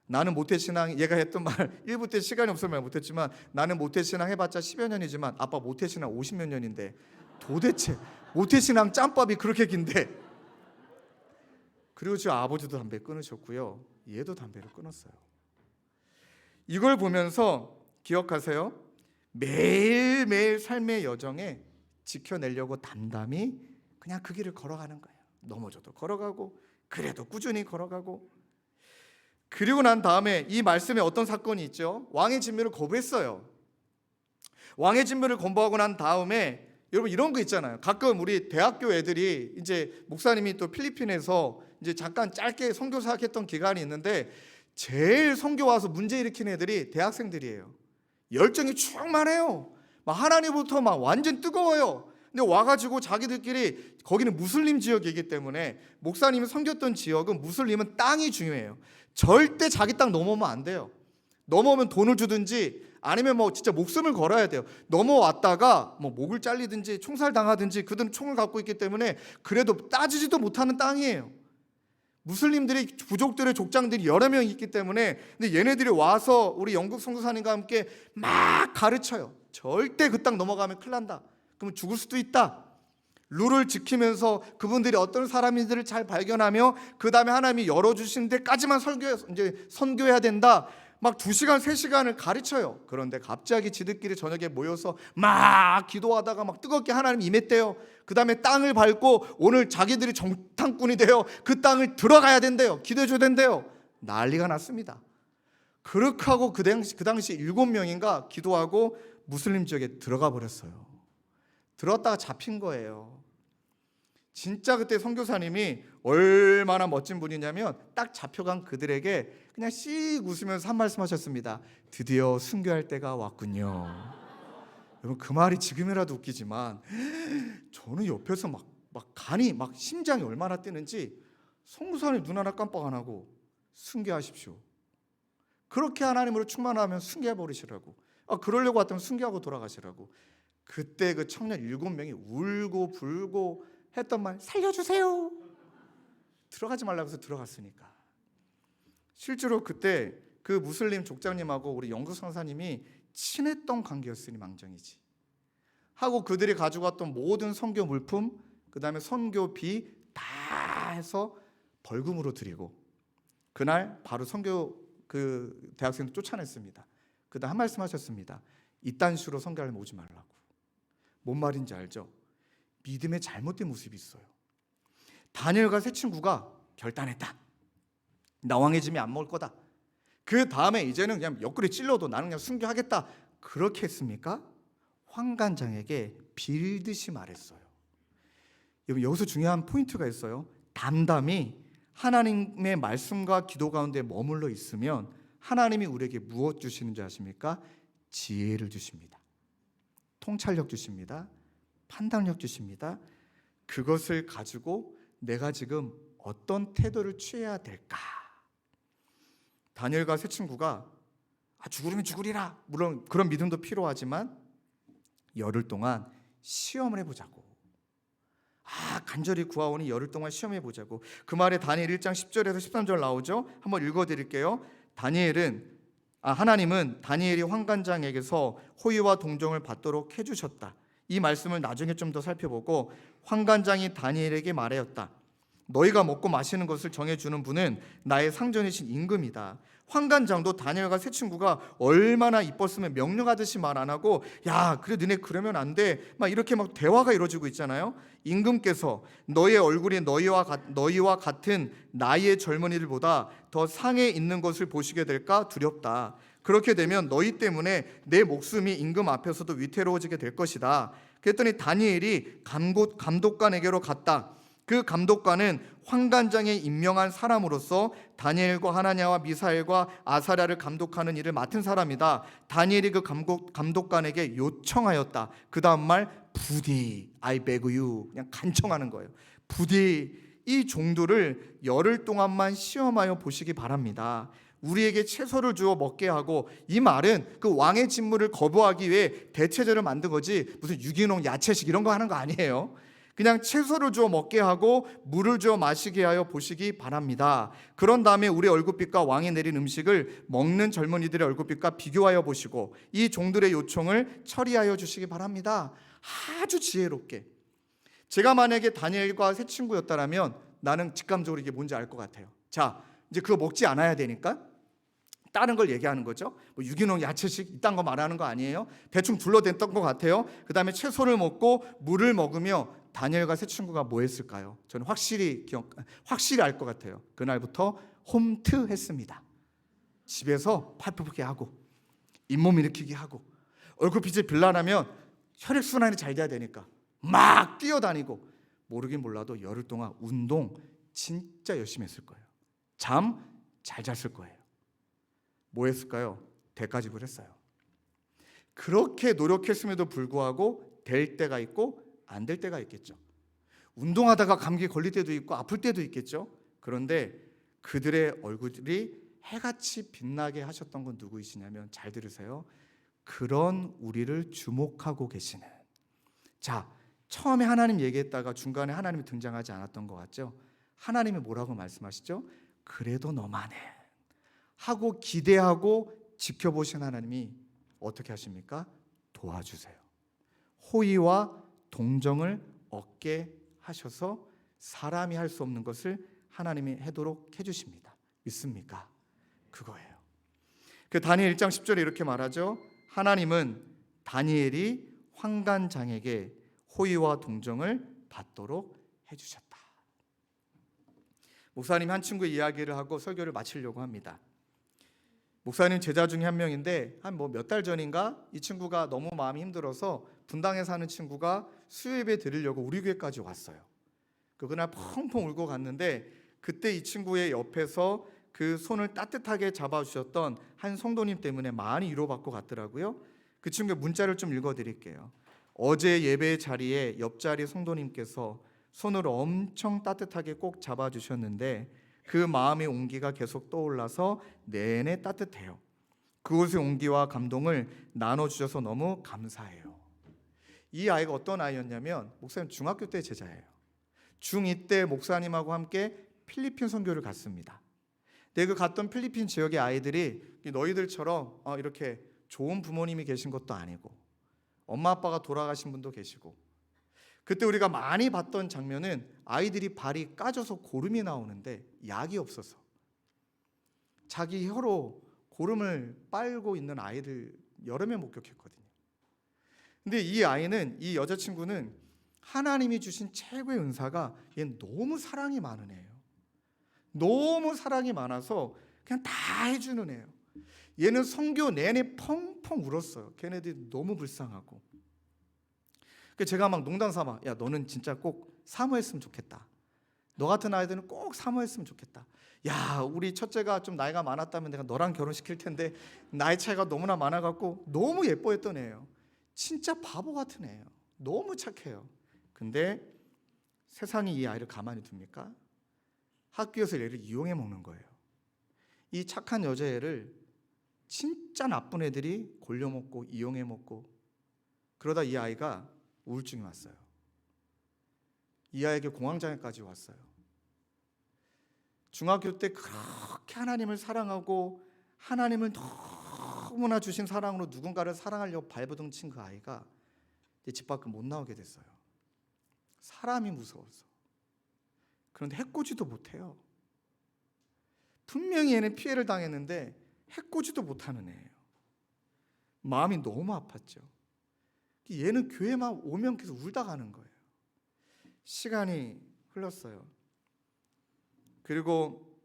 나는 모태신앙, 얘가 했던 말 1부 때 시간이 없어서 말 못했지만 나는 모태신앙 해봤자 10여 년이지만 아빠 모태신앙 50몇 년인데 도대체 모태신앙 짬밥이 그렇게 긴데. 그리고 저 아버지도 담배 끊으셨고요. 얘도 담배를 끊었어요. 이걸 보면서 기억하세요. 매일매일 삶의 여정에 지켜내려고 담담히 그냥 그 길을 걸어가는 거예요. 넘어져도 걸어가고 그래도 꾸준히 걸어가고. 그리고 난 다음에 이 말씀에 어떤 사건이 있죠? 왕의 진묘를 거부했어요. 왕의 진묘를 거부하고 난 다음에 여러분 이런 거 있잖아요. 가끔 우리 대학교 애들이 이제 목사님이 또 필리핀에서 이제 잠깐 짧게 선교 사역했던 기간이 있는데 제일 선교 와서 문제 일으킨 애들이 대학생들이에요. 열정이 충만해요. 막 하나님부터 막 완전 뜨거워요. 근데 와가지고 자기들끼리 거기는 무슬림 지역이기 때문에 목사님이 섬겼던 지역은 무슬림은 땅이 중요해요. 절대 자기 땅 넘어오면 안 돼요. 넘어오면 돈을 주든지 아니면 뭐 진짜 목숨을 걸어야 돼요. 넘어왔다가 뭐 목을 잘리든지 총살 당하든지 그들은 총을 갖고 있기 때문에 그래도 따지지도 못하는 땅이에요. 무슬림들이 부족들의 족장들이 여러 명 있기 때문에 근데 얘네들이 와서 우리 영국 선교사님과 함께 막 가르쳐요. 절대 그 땅 넘어가면 큰일 난다. 그러면 죽을 수도 있다. 룰을 지키면서 그분들이 어떤 사람인지를 잘 발견하며 그 다음에 하나님이 열어주신 데까지만 선교해야 된다. 막 2시간 3시간을 가르쳐요. 그런데 갑자기 지들끼리 저녁에 모여서 막 기도하다가 막 뜨겁게 하나님 임했대요. 그 다음에 땅을 밟고 오늘 자기들이 정탐꾼이 되어 그 땅을 들어가야 된대요. 기도해줘야 된대요. 난리가 났습니다. 그렇게 하고 그 당시 7명인가 기도하고 무슬림 지역에 들어가 버렸어요. 들어갔다가 잡힌 거예요. 진짜 그때 선교사님이 얼마나 멋진 분이냐면 딱 잡혀간 그들에게 그냥 씩 웃으면서 한 말씀 하셨습니다. 드디어 순교할 때가 왔군요. 여러분 그 말이 지금이라도 웃기지만 저는 옆에서 막 간이 막 심장이 얼마나 뛰는지 선교사님 눈 하나 깜빡 안 하고 순교하십시오. 그렇게 하나님으로 충만하면 순교해 버리시라고. 그러려고 왔다면 순교하고 돌아가시라고. 그때 그 청년 7명이 울고 불고 했던 말 살려주세요. 들어가지 말라고 해서 들어갔으니까. 실제로 그때 그 무슬림 족장님하고 우리 영국 선사님이 친했던 관계였으니 망정이지 하고 그들이 가지고 왔던 모든 선교 물품 그 다음에 선교비 다 해서 벌금으로 드리고 그날 바로 선교 그 대학생들 쫓아냈습니다. 그 다음 한 말씀 하셨습니다. 이딴 식으로 선교하려면 오지 말라고. 뭔 말인지 알죠? 믿음의 잘못된 모습이 있어요. 다니엘과 세 친구가 결단했다. 나 왕의 짐이 안 먹을 거다. 그 다음에 이제는 그냥 옆구리 찔러도 나는 그냥 순교하겠다. 그렇게 했습니까? 환관장에게 빌듯이 말했어요. 여러분 여기서 중요한 포인트가 있어요. 담담히 하나님의 말씀과 기도 가운데 머물러 있으면 하나님이 우리에게 무엇 주시는지 아십니까? 지혜를 주십니다. 통찰력 주십니다. 판단력 주십니다. 그것을 가지고 내가 지금 어떤 태도를 취해야 될까? 다니엘과 세 친구가 죽으면 죽으리라. 물론 그런 믿음도 필요하지만 열흘 동안 시험을 해보자고. 간절히 구하오니 열흘 동안 시험해보자고. 그 말에 다니엘 1장 10절에서 13절 나오죠. 한번 읽어드릴게요. 하나님은 다니엘이 환관장에게서 호의와 동정을 받도록 해주셨다. 이 말씀을 나중에 좀 더 살펴보고 환관장이 다니엘에게 말하였다. 너희가 먹고 마시는 것을 정해주는 분은 나의 상전이신 임금이다. 환관장도 다니엘과 세 친구가 얼마나 이뻤으면 명령하듯이 말 안 하고 야 그래 너네 그러면 안 돼 막 이렇게 막 대화가 이루어지고 있잖아요. 임금께서 너의 얼굴이 너희와 같은 나이의 젊은이들보다 더 상에 있는 것을 보시게 될까 두렵다. 그렇게 되면 너희 때문에 내 목숨이 임금 앞에서도 위태로워지게 될 것이다. 그랬더니 다니엘이 감독관에게로 갔다. 그 감독관은 환관장에 임명한 사람으로서 다니엘과 하나냐와 미사엘과 아사랴를 감독하는 일을 맡은 사람이다. 다니엘이 그 감독관에게 요청하였다. 그 다음 말 부디 I beg you 그냥 간청하는 거예요. 부디 이 종들을 열흘 동안만 시험하여 보시기 바랍니다. 우리에게 채소를 주어 먹게 하고 이 말은 그 왕의 직무를 거부하기 위해 대체제를 만든 거지 무슨 유기농 야채식 이런 거 하는 거 아니에요. 그냥 채소를 주어 먹게 하고 물을 주어 마시게 하여 보시기 바랍니다. 그런 다음에 우리 얼굴빛과 왕이 내린 음식을 먹는 젊은이들의 얼굴빛과 비교하여 보시고 이 종들의 요청을 처리하여 주시기 바랍니다. 아주 지혜롭게. 제가 만약에 다니엘과 세 친구였다면 나는 직감적으로 이게 뭔지 알 것 같아요. 자, 이제 그거 먹지 않아야 되니까 다른 걸 얘기하는 거죠. 뭐 유기농 야채식 이딴 거 말하는 거 아니에요? 대충 둘러댔던 것 같아요. 그 다음에 채소를 먹고 물을 먹으며 다니엘과 세 친구가 뭐 했을까요? 저는 확실히 알 것 같아요. 그날부터 홈트했습니다. 집에서 팔굽게 하고 잇몸 일으키기 하고 얼굴빛이 빌라나면 혈액순환이 잘 돼야 되니까 막 뛰어다니고 모르긴 몰라도 열흘 동안 운동 진짜 열심히 했을 거예요. 잠 잘 잤을 거예요. 뭐 했을까요? 대가 지불했어요. 그렇게 노력했음에도 불구하고 될 때가 있고 안 될 때가 있겠죠. 운동하다가 감기 걸릴 때도 있고 아플 때도 있겠죠. 그런데 그들의 얼굴이 해같이 빛나게 하셨던 건 누구이시냐면, 잘 들으세요. 그런 우리를 주목하고 계시는. 자, 처음에 하나님 얘기했다가 중간에 하나님이 등장하지 않았던 것 같죠? 하나님이 뭐라고 말씀하시죠? 그래도 너만은 하고 기대하고 지켜보신 하나님이 어떻게 하십니까? 도와주세요. 호의와 동정을 얻게 하셔서 사람이 할 수 없는 것을 하나님이 하도록 해주십니다. 믿습니까? 그거예요. 그 다니엘 1장 10절에 이렇게 말하죠. 하나님은 다니엘이 환관장에게 호의와 동정을 받도록 해주셨다. 목사님이 한 친구의 이야기를 하고 설교를 마치려고 합니다. 목사님 제자 중에 한 명인데 한 몇 달 전인가 이 친구가 너무 마음이 힘들어서 분당에 사는 친구가 수요예배 드리려고 우리 교회까지 왔어요. 그날 펑펑 울고 갔는데 그때 이 친구의 옆에서 그 손을 따뜻하게 잡아주셨던 한 성도님 때문에 많이 위로받고 갔더라고요. 그 친구의 문자를 좀 읽어드릴게요. 어제 예배 자리에 옆자리 성도님께서 손을 엄청 따뜻하게 꼭 잡아주셨는데 그 마음의 온기가 계속 떠올라서 내내 따뜻해요. 그곳의 온기와 감동을 나눠주셔서 너무 감사해요. 이 아이가 어떤 아이였냐면 목사님 중학교 때 제자예요. 중2 때 목사님하고 함께 필리핀 선교를 갔습니다. 근데 그 갔던 필리핀 지역의 아이들이 너희들처럼 이렇게 좋은 부모님이 계신 것도 아니고 엄마 아빠가 돌아가신 분도 계시고, 그때 우리가 많이 봤던 장면은 아이들이 발이 까져서 고름이 나오는데 약이 없어서 자기 혀로 고름을 빨고 있는 아이들 여러 명 목격했거든요. 근데 이 아이는, 이 여자친구는 하나님이 주신 최고의 은사가 얘는 너무 사랑이 많은 애예요. 너무 사랑이 많아서 그냥 다 해주는 애예요. 얘는 선교 내내 펑펑 울었어요. 걔네들이 너무 불쌍하고. 제가 막 농담 삼아, 야 너는 진짜 꼭 사모했으면 좋겠다. 너 같은 아이들은 꼭 사모했으면 좋겠다. 야 우리 첫째가 좀 나이가 많았다면 내가 너랑 결혼시킬 텐데 나이 차이가 너무나 많아갖고 너무 예뻐했던 애예요. 진짜 바보 같은 애예요. 너무 착해요. 근데 세상이 이 아이를 가만히 둡니까? 학교에서 얘를 이용해 먹는 거예요. 이 착한 여자애를 진짜 나쁜 애들이 골려먹고 이용해 먹고, 그러다 이 아이가 우울증이 왔어요. 이 아이에게 공황장애까지 왔어요. 중학교 때 그렇게 하나님을 사랑하고 하나님을 너무나 주신 사랑으로 누군가를 사랑하려고 발버둥 친 그 아이가 이제 집 밖을 못 나오게 됐어요. 사람이 무서워서. 그런데 해코지도 못해요. 분명히 얘는 피해를 당했는데 해코지도 못하는 애예요. 마음이 너무 아팠죠. 얘는 교회만 오면 계속 울다 가는 거예요. 시간이 흘렀어요. 그리고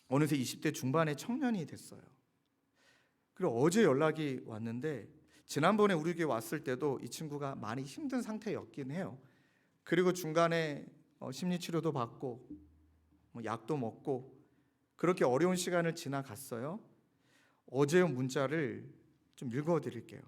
어느새 20대 중반의 청년이 됐어요. 그리고 어제 연락이 왔는데, 지난번에 우리 교회 왔을 때도 이 친구가 많이 힘든 상태였긴 해요. 그리고 중간에 심리치료도 받고 약도 먹고 그렇게 어려운 시간을 지나갔어요. 어제 문자를 좀 읽어드릴게요.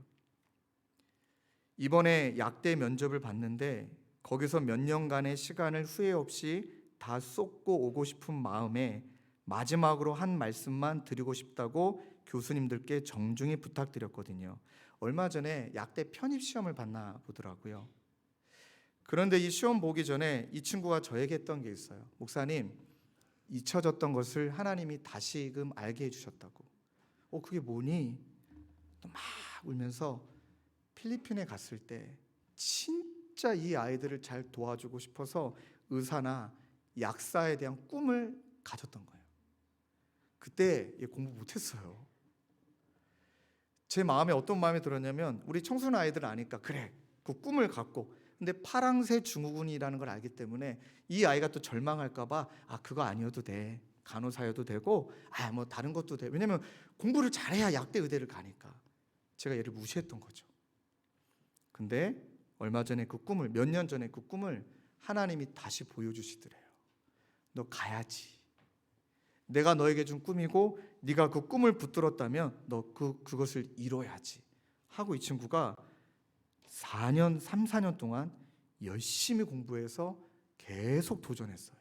이번에 약대 면접을 봤는데 거기서 몇 년간의 시간을 후회 없이 다 쏟고 오고 싶은 마음에 마지막으로 한 말씀만 드리고 싶다고 교수님들께 정중히 부탁드렸거든요. 얼마 전에 약대 편입 시험을 봤나 보더라고요. 그런데 이 시험 보기 전에 이 친구가 저에게 했던 게 있어요. 목사님, 잊혀졌던 것을 하나님이 다시금 알게 해주셨다고. 그게 뭐니? 또 막 울면서 필리핀에 갔을 때 진짜 이 아이들을 잘 도와주고 싶어서 의사나 약사에 대한 꿈을 가졌던 거예요. 그때 얘 공부 못했어요. 제 마음에 어떤 마음이 들었냐면 우리 청소년 아이들 아니까 그래 그 꿈을 갖고 근데 파랑새 증후군이라는 걸 알기 때문에 이 아이가 또 절망할까 봐 그거 아니어도 돼. 간호사여도 되고 뭐 다른 것도 돼. 왜냐면 공부를 잘해야 약대 의대를 가니까. 제가 얘를 무시했던 거죠. 근데 얼마 전에 몇 년 전에 그 꿈을 하나님이 다시 보여주시더래요. 너 가야지. 내가 너에게 준 꿈이고 네가 그 꿈을 붙들었다면 너 그것을 이뤄야지 하고 이 친구가 3, 4년 동안 열심히 공부해서 계속 도전했어요.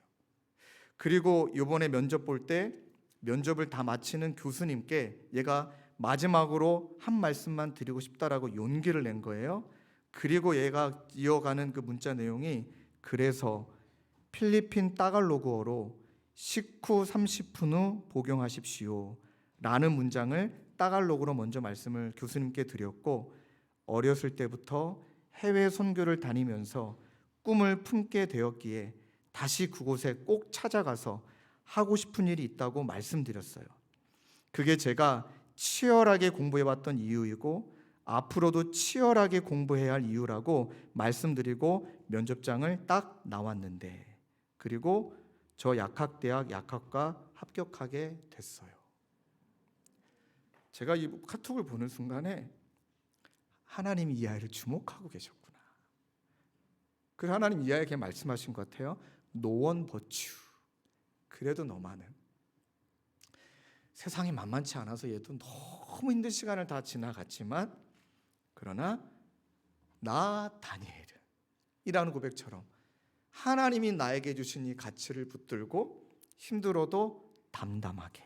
그리고 이번에 면접 볼 때 면접을 다 마치는 교수님께 얘가 마지막으로 한 말씀만 드리고 싶다라고 용기를 낸 거예요. 그리고 얘가 이어가는 그 문자 내용이 그래서 필리핀 따갈로그어로 식후 30분 후 복용하십시오 라는 문장을 따갈로그로 먼저 말씀을 교수님께 드렸고 어렸을 때부터 해외 선교를 다니면서 꿈을 품게 되었기에 다시 그곳에 꼭 찾아가서 하고 싶은 일이 있다고 말씀드렸어요. 그게 제가 치열하게 공부해왔던 이유이고 앞으로도 치열하게 공부해야 할 이유라고 말씀드리고 면접장을 딱 나왔는데 그리고 저 약학대학 약학과 합격하게 됐어요. 제가 이 카톡을 보는 순간에 하나님이 이 아이를 주목하고 계셨구나. 그래서 하나님 이 아이에게 말씀하신 것 같아요. 노원 버추. 그래도 너만은 세상이 만만치 않아서 얘도 너무 힘든 시간을 다 지나갔지만 그러나 나 다니엘은 이라는 고백처럼 하나님이 나에게 주신 이 가치를 붙들고 힘들어도 담담하게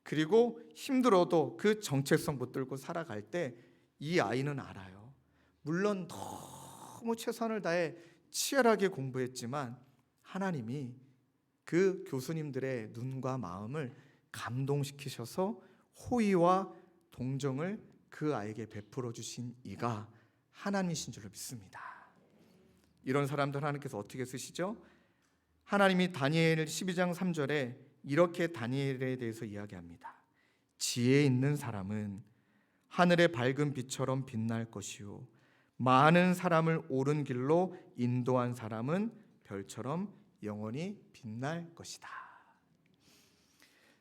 그리고 힘들어도 그 정체성 붙들고 살아갈 때 이 아이는 알아요. 물론 너무 최선을 다해 치열하게 공부했지만 하나님이 그 교수님들의 눈과 마음을 감동시키셔서 호의와 동정을 그 아이에게 베풀어 주신 이가 하나님이신 줄로 믿습니다. 이런 사람들 하나님께서 어떻게 쓰시죠? 하나님이 다니엘 12장 3절에 이렇게 다니엘에 대해서 이야기합니다. 지혜 있는 사람은 하늘의 밝은 빛처럼 빛날 것이요 많은 사람을 옳은 길로 인도한 사람은 별처럼 영원히 빛날 것이다.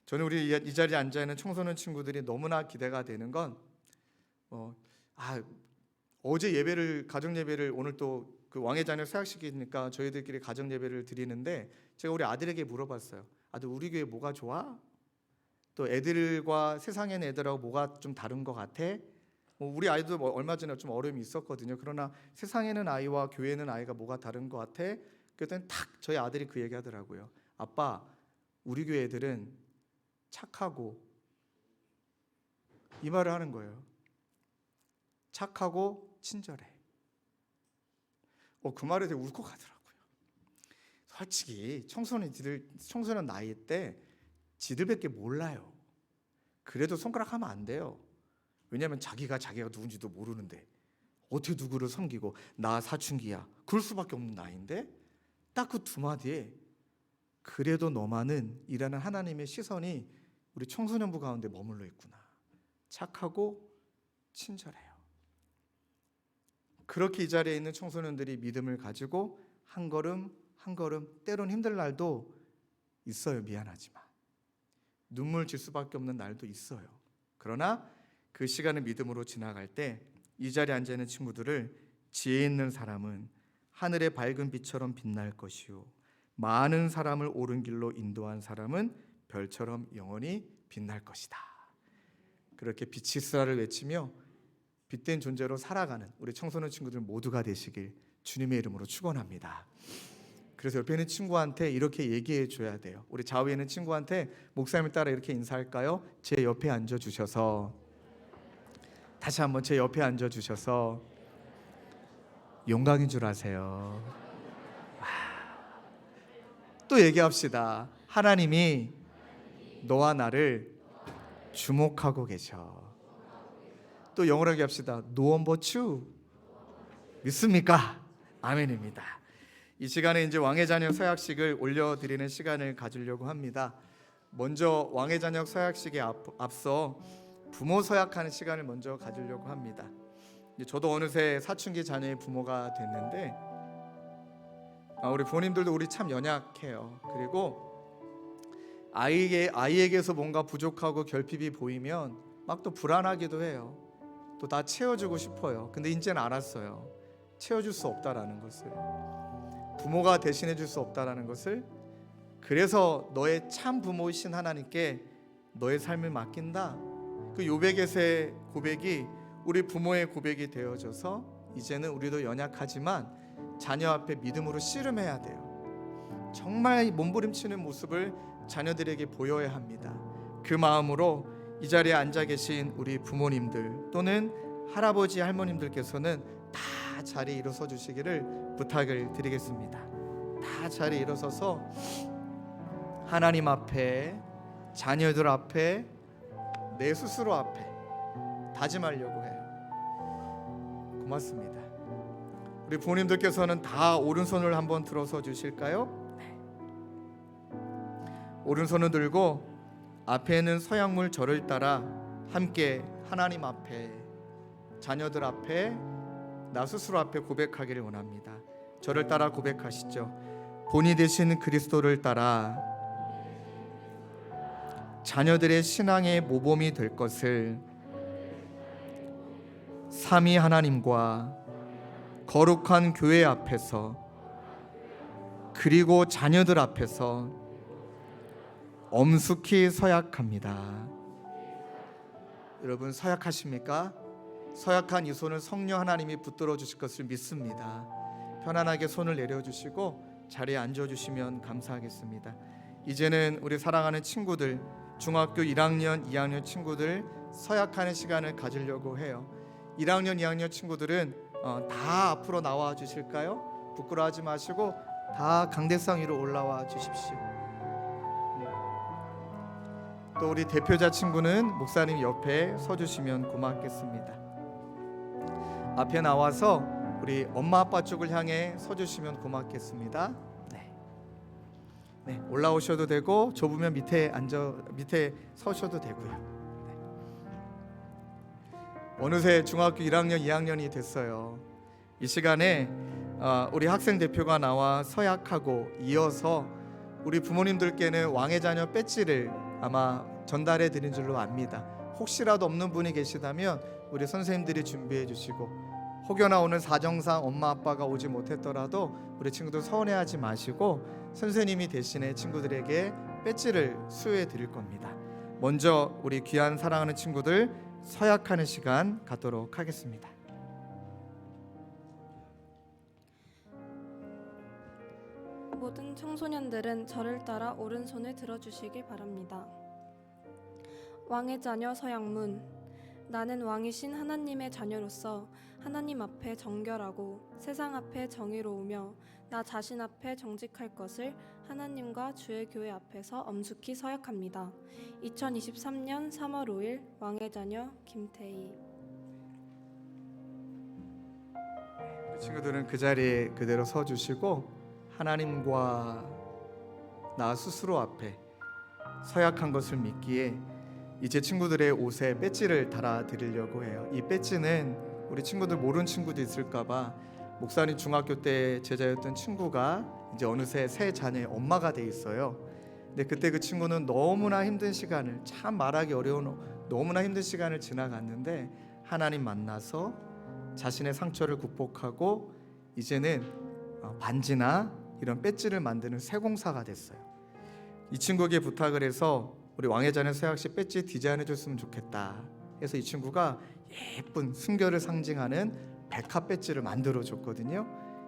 저는 우리 이 자리에 앉아 있는 청소년 친구들이 너무나 기대가 되는 건 어제 예배를 가정 예배를 오늘 또 그 왕의 자녀 서약식이니까 저희들끼리 가정 예배를 드리는데 제가 우리 아들에게 물어봤어요. 아들 우리 교회 뭐가 좋아? 또 애들과 세상에 있는 애들하고 뭐가 좀 다른 것 같아? 우리 아이도 얼마 전에 좀 어려움이 있었거든요. 그러나 세상에는 아이와 교회는 아이가 뭐가 다른 것 같아? 그랬더니 탁 저희 아들이 그 얘기하더라고요. 아빠 우리 교회 애들은 착하고 이 말을 하는 거예요. 착하고 친절해. 그 말에 되게 울컥하더라고요. 솔직히 청소년 나이 때 지들밖에 몰라요. 그래도 손가락하면 안 돼요. 왜냐하면 자기가 누군지도 모르는데 어떻게 누구를 섬기고 나 사춘기야 그럴 수밖에 없는 나이인데 딱 그 두 마디에 그래도 너만은 이라는 하나님의 시선이 우리 청소년부 가운데 머물러 있구나. 착하고 친절해요. 그렇게 이 자리에 있는 청소년들이 믿음을 가지고 한 걸음 한 걸음 때론 힘들 날도 있어요. 미안하지만 눈물 질 수밖에 없는 날도 있어요. 그러나 그 시간을 믿음으로 지나갈 때 이 자리에 앉아 있는 친구들을 지혜 있는 사람은 하늘의 밝은 빛처럼 빛날 것이요 많은 사람을 옳은 길로 인도한 사람은 별처럼 영원히 빛날 것이다. 그렇게 빛이 있으라를 외치며 빛된 존재로 살아가는 우리 청소년 친구들 모두가 되시길 주님의 이름으로 축원합니다. 그래서 옆에 있는 친구한테 이렇게 얘기해 줘야 돼요. 우리 좌우에 있는 친구한테 목사님을 따라 이렇게 인사할까요? 제 옆에 앉아 주셔서 다시 한번 제 옆에 앉아 주셔서 영광인 줄 아세요. 또 얘기합시다. 하나님이 너와 나를 주목하고 계셔. 또 영어로 얘기합시다. 노원버추 믿습니까? 아멘입니다. 이 시간에 이제 왕의 자녀 서약식을 올려드리는 시간을 가지려고 합니다. 먼저 왕의 자녀 서약식에 앞서 부모 서약하는 시간을 먼저 가지려고 합니다. 이제 저도 어느새 사춘기 자녀의 부모가 됐는데 우리 부모님들도 우리 참 연약해요. 그리고 아이에게서 뭔가 부족하고 결핍이 보이면 막 또 불안하기도 해요. 또 다 채워주고 싶어요. 근데 이제는 알았어요. 채워줄 수 없다라는 것을, 부모가 대신해 줄 수 없다라는 것을. 그래서 너의 참 부모이신 하나님께 너의 삶을 맡긴다. 그 요백에서의 고백이 우리 부모의 고백이 되어져서 이제는 우리도 연약하지만 자녀 앞에 믿음으로 씨름해야 돼요. 정말 몸부림치는 모습을 자녀들에게 보여야 합니다. 그 마음으로 이 자리에 앉아 계신 우리 부모님들 또는 할아버지 할머님들께서는 다 자리에 일어서 주시기를 부탁을 드리겠습니다. 다 자리에 일어서서 하나님 앞에, 자녀들 앞에, 내 스스로 앞에 다짐하려고 해요. 고맙습니다. 우리 부모님들께서는 다 오른손을 한번 들어서 주실까요? 오른손을 들고 앞에 있는 서양물 절을 따라 함께 하나님 앞에, 자녀들 앞에, 나 스스로 앞에 고백하기를 원합니다. 저를 따라 고백하시죠. 본이 되신 그리스도를 따라 자녀들의 신앙의 모범이 될 것을 삼위 하나님과 거룩한 교회 앞에서 그리고 자녀들 앞에서 엄숙히 서약합니다. 여러분 서약하십니까? 서약한 이 손을 성령 하나님이 붙들어 주실 것을 믿습니다. 편안하게 손을 내려주시고 자리에 앉아주시면 감사하겠습니다. 이제는 우리 사랑하는 친구들, 중학교 1학년, 2학년 친구들 서약하는 시간을 가지려고 해요. 1학년, 2학년 친구들은 다 앞으로 나와 주실까요? 부끄러워하지 마시고 다 강대상 위로 올라와 주십시오. 또 우리 대표자 친구는 목사님 옆에 서주시면 고맙겠습니다. 앞에 나와서 우리 엄마 아빠 쪽을 향해 서주시면 고맙겠습니다. 네, 올라오셔도 되고 좁으면 밑에 서셔도 되고요. 네. 어느새 중학교 1학년, 2학년이 됐어요. 이 시간에 우리 학생 대표가 나와 서약하고 이어서 우리 부모님들께는 왕의 자녀 배지를 아마 전달해 드린 줄로 압니다. 혹시라도 없는 분이 계시다면 우리 선생님들이 준비해 주시고, 혹여나 오늘 사정상 엄마 아빠가 오지 못했더라도 우리 친구들 서운해하지 마시고 선생님이 대신에 친구들에게 배지를 수여해 드릴 겁니다. 먼저 우리 귀한 사랑하는 친구들 서약하는 시간 갖도록 하겠습니다. 모든 청소년들은 저를 따라 오른손을 들어주시기 바랍니다. 왕의 자녀 서양문. 나는 왕이신 하나님의 자녀로서 하나님 앞에 정결하고 세상 앞에 정의로우며 나 자신 앞에 정직할 것을 하나님과 주의 교회 앞에서 엄숙히 서약합니다. 2023년 3월 5일 왕의 자녀 김태희. 친구들은 그 자리에 그대로 서주시고 하나님과 나 스스로 앞에 서약한 것을 믿기에 이제 친구들의 옷에 배지를 달아드리려고 해요. 이 배지는 우리 친구들 모르는 친구도 있을까봐 목사님 중학교 때 제자였던 친구가 이제 어느새 새 자녀의 엄마가 돼 있어요. 근데 그때 그 친구는 너무나 힘든 시간을, 참 말하기 어려운 너무나 힘든 시간을 지나갔는데 하나님 만나서 자신의 상처를 극복하고 이제는 반지나 이런 배지를 만드는 세공사가 됐어요. 이 친구에게 부탁을 해서 우리 왕의 자녀 서약식 배지 디자인해 줬으면 좋겠다 해서 이 친구가 예쁜 순결을 상징하는 백합 배지를 만들어 줬거든요.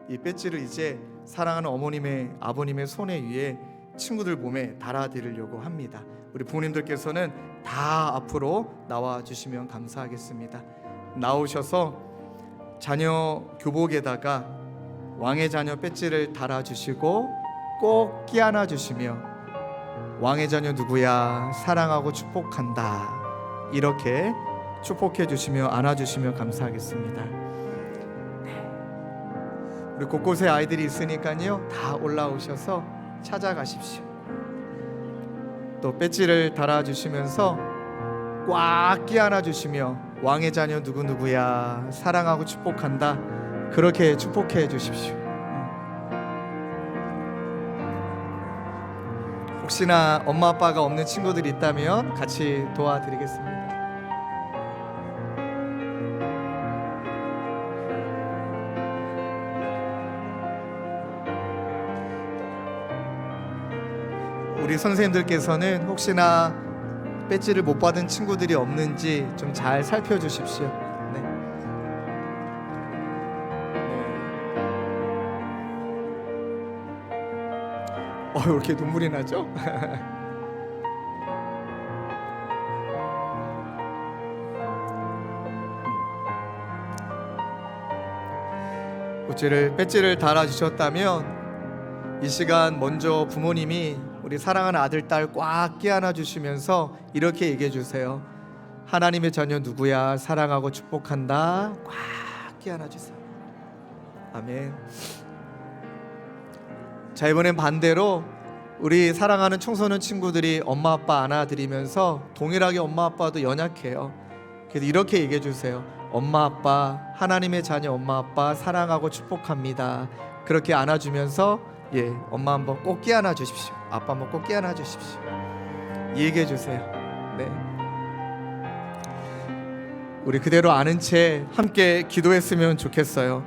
이 배지를 이제 사랑하는 어머님의 아버님의 손에 위에 친구들 몸에 달아드리려고 합니다. 우리 부모님들께서는 다 앞으로 나와 주시면 감사하겠습니다. 나오셔서 자녀 교복에다가 왕의 자녀 배지를 달아주시고 꼭 끼안아 주시며 왕의 자녀 누구야 사랑하고 축복한다 이렇게 축복해 주시며 안아주시면 감사하겠습니다. 우리 곳곳에 아이들이 있으니까요 다 올라오셔서 찾아가십시오. 또 배지를 달아주시면서 꽉 끼안아 주시며 왕의 자녀 누구누구야 사랑하고 축복한다, 그렇게 축복해 주십시오. 혹시나 엄마 아빠가 없는 친구들이 있다면 같이 도와드리겠습니다. 우리 선생님들께서는 혹시나 배지를 못 받은 친구들이 없는지 좀 잘 살펴주십시오. 네. 왜 이렇게 눈물이 나죠? 배지를 달아주셨다면 이 시간 먼저 부모님이 우리 사랑하는 아들, 딸 꽉 끼안아 주시면서 이렇게 얘기해 주세요. 하나님의 자녀 누구야 사랑하고 축복한다, 꽉 끼안아 주세요. 아멘. 자, 이번엔 반대로 우리 사랑하는 청소년 친구들이 엄마 아빠 안아드리면서 동일하게 엄마 아빠도 연약해요. 그래서 이렇게 얘기해 주세요. 엄마 아빠, 하나님의 자녀 엄마 아빠 사랑하고 축복합니다. 그렇게 안아주면서 엄마 한번 꼭 끼안아 주십시오. 아빠 한번 꼭 끼안아 주십시오. 얘기해 주세요. 네. 우리 그대로 아는 채 함께 기도했으면 좋겠어요.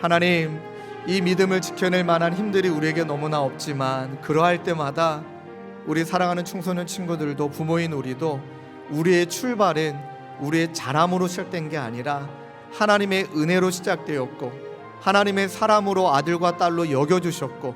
하나님, 이 믿음을 지켜낼 만한 힘들이 우리에게 너무나 없지만 그러할 때마다 우리 사랑하는 청소년 친구들도 부모인 우리도 우리의 출발은 우리의 잘함으로 시작된 게 아니라 하나님의 은혜로 시작되었고 하나님의 사람으로 아들과 딸로 여겨주셨고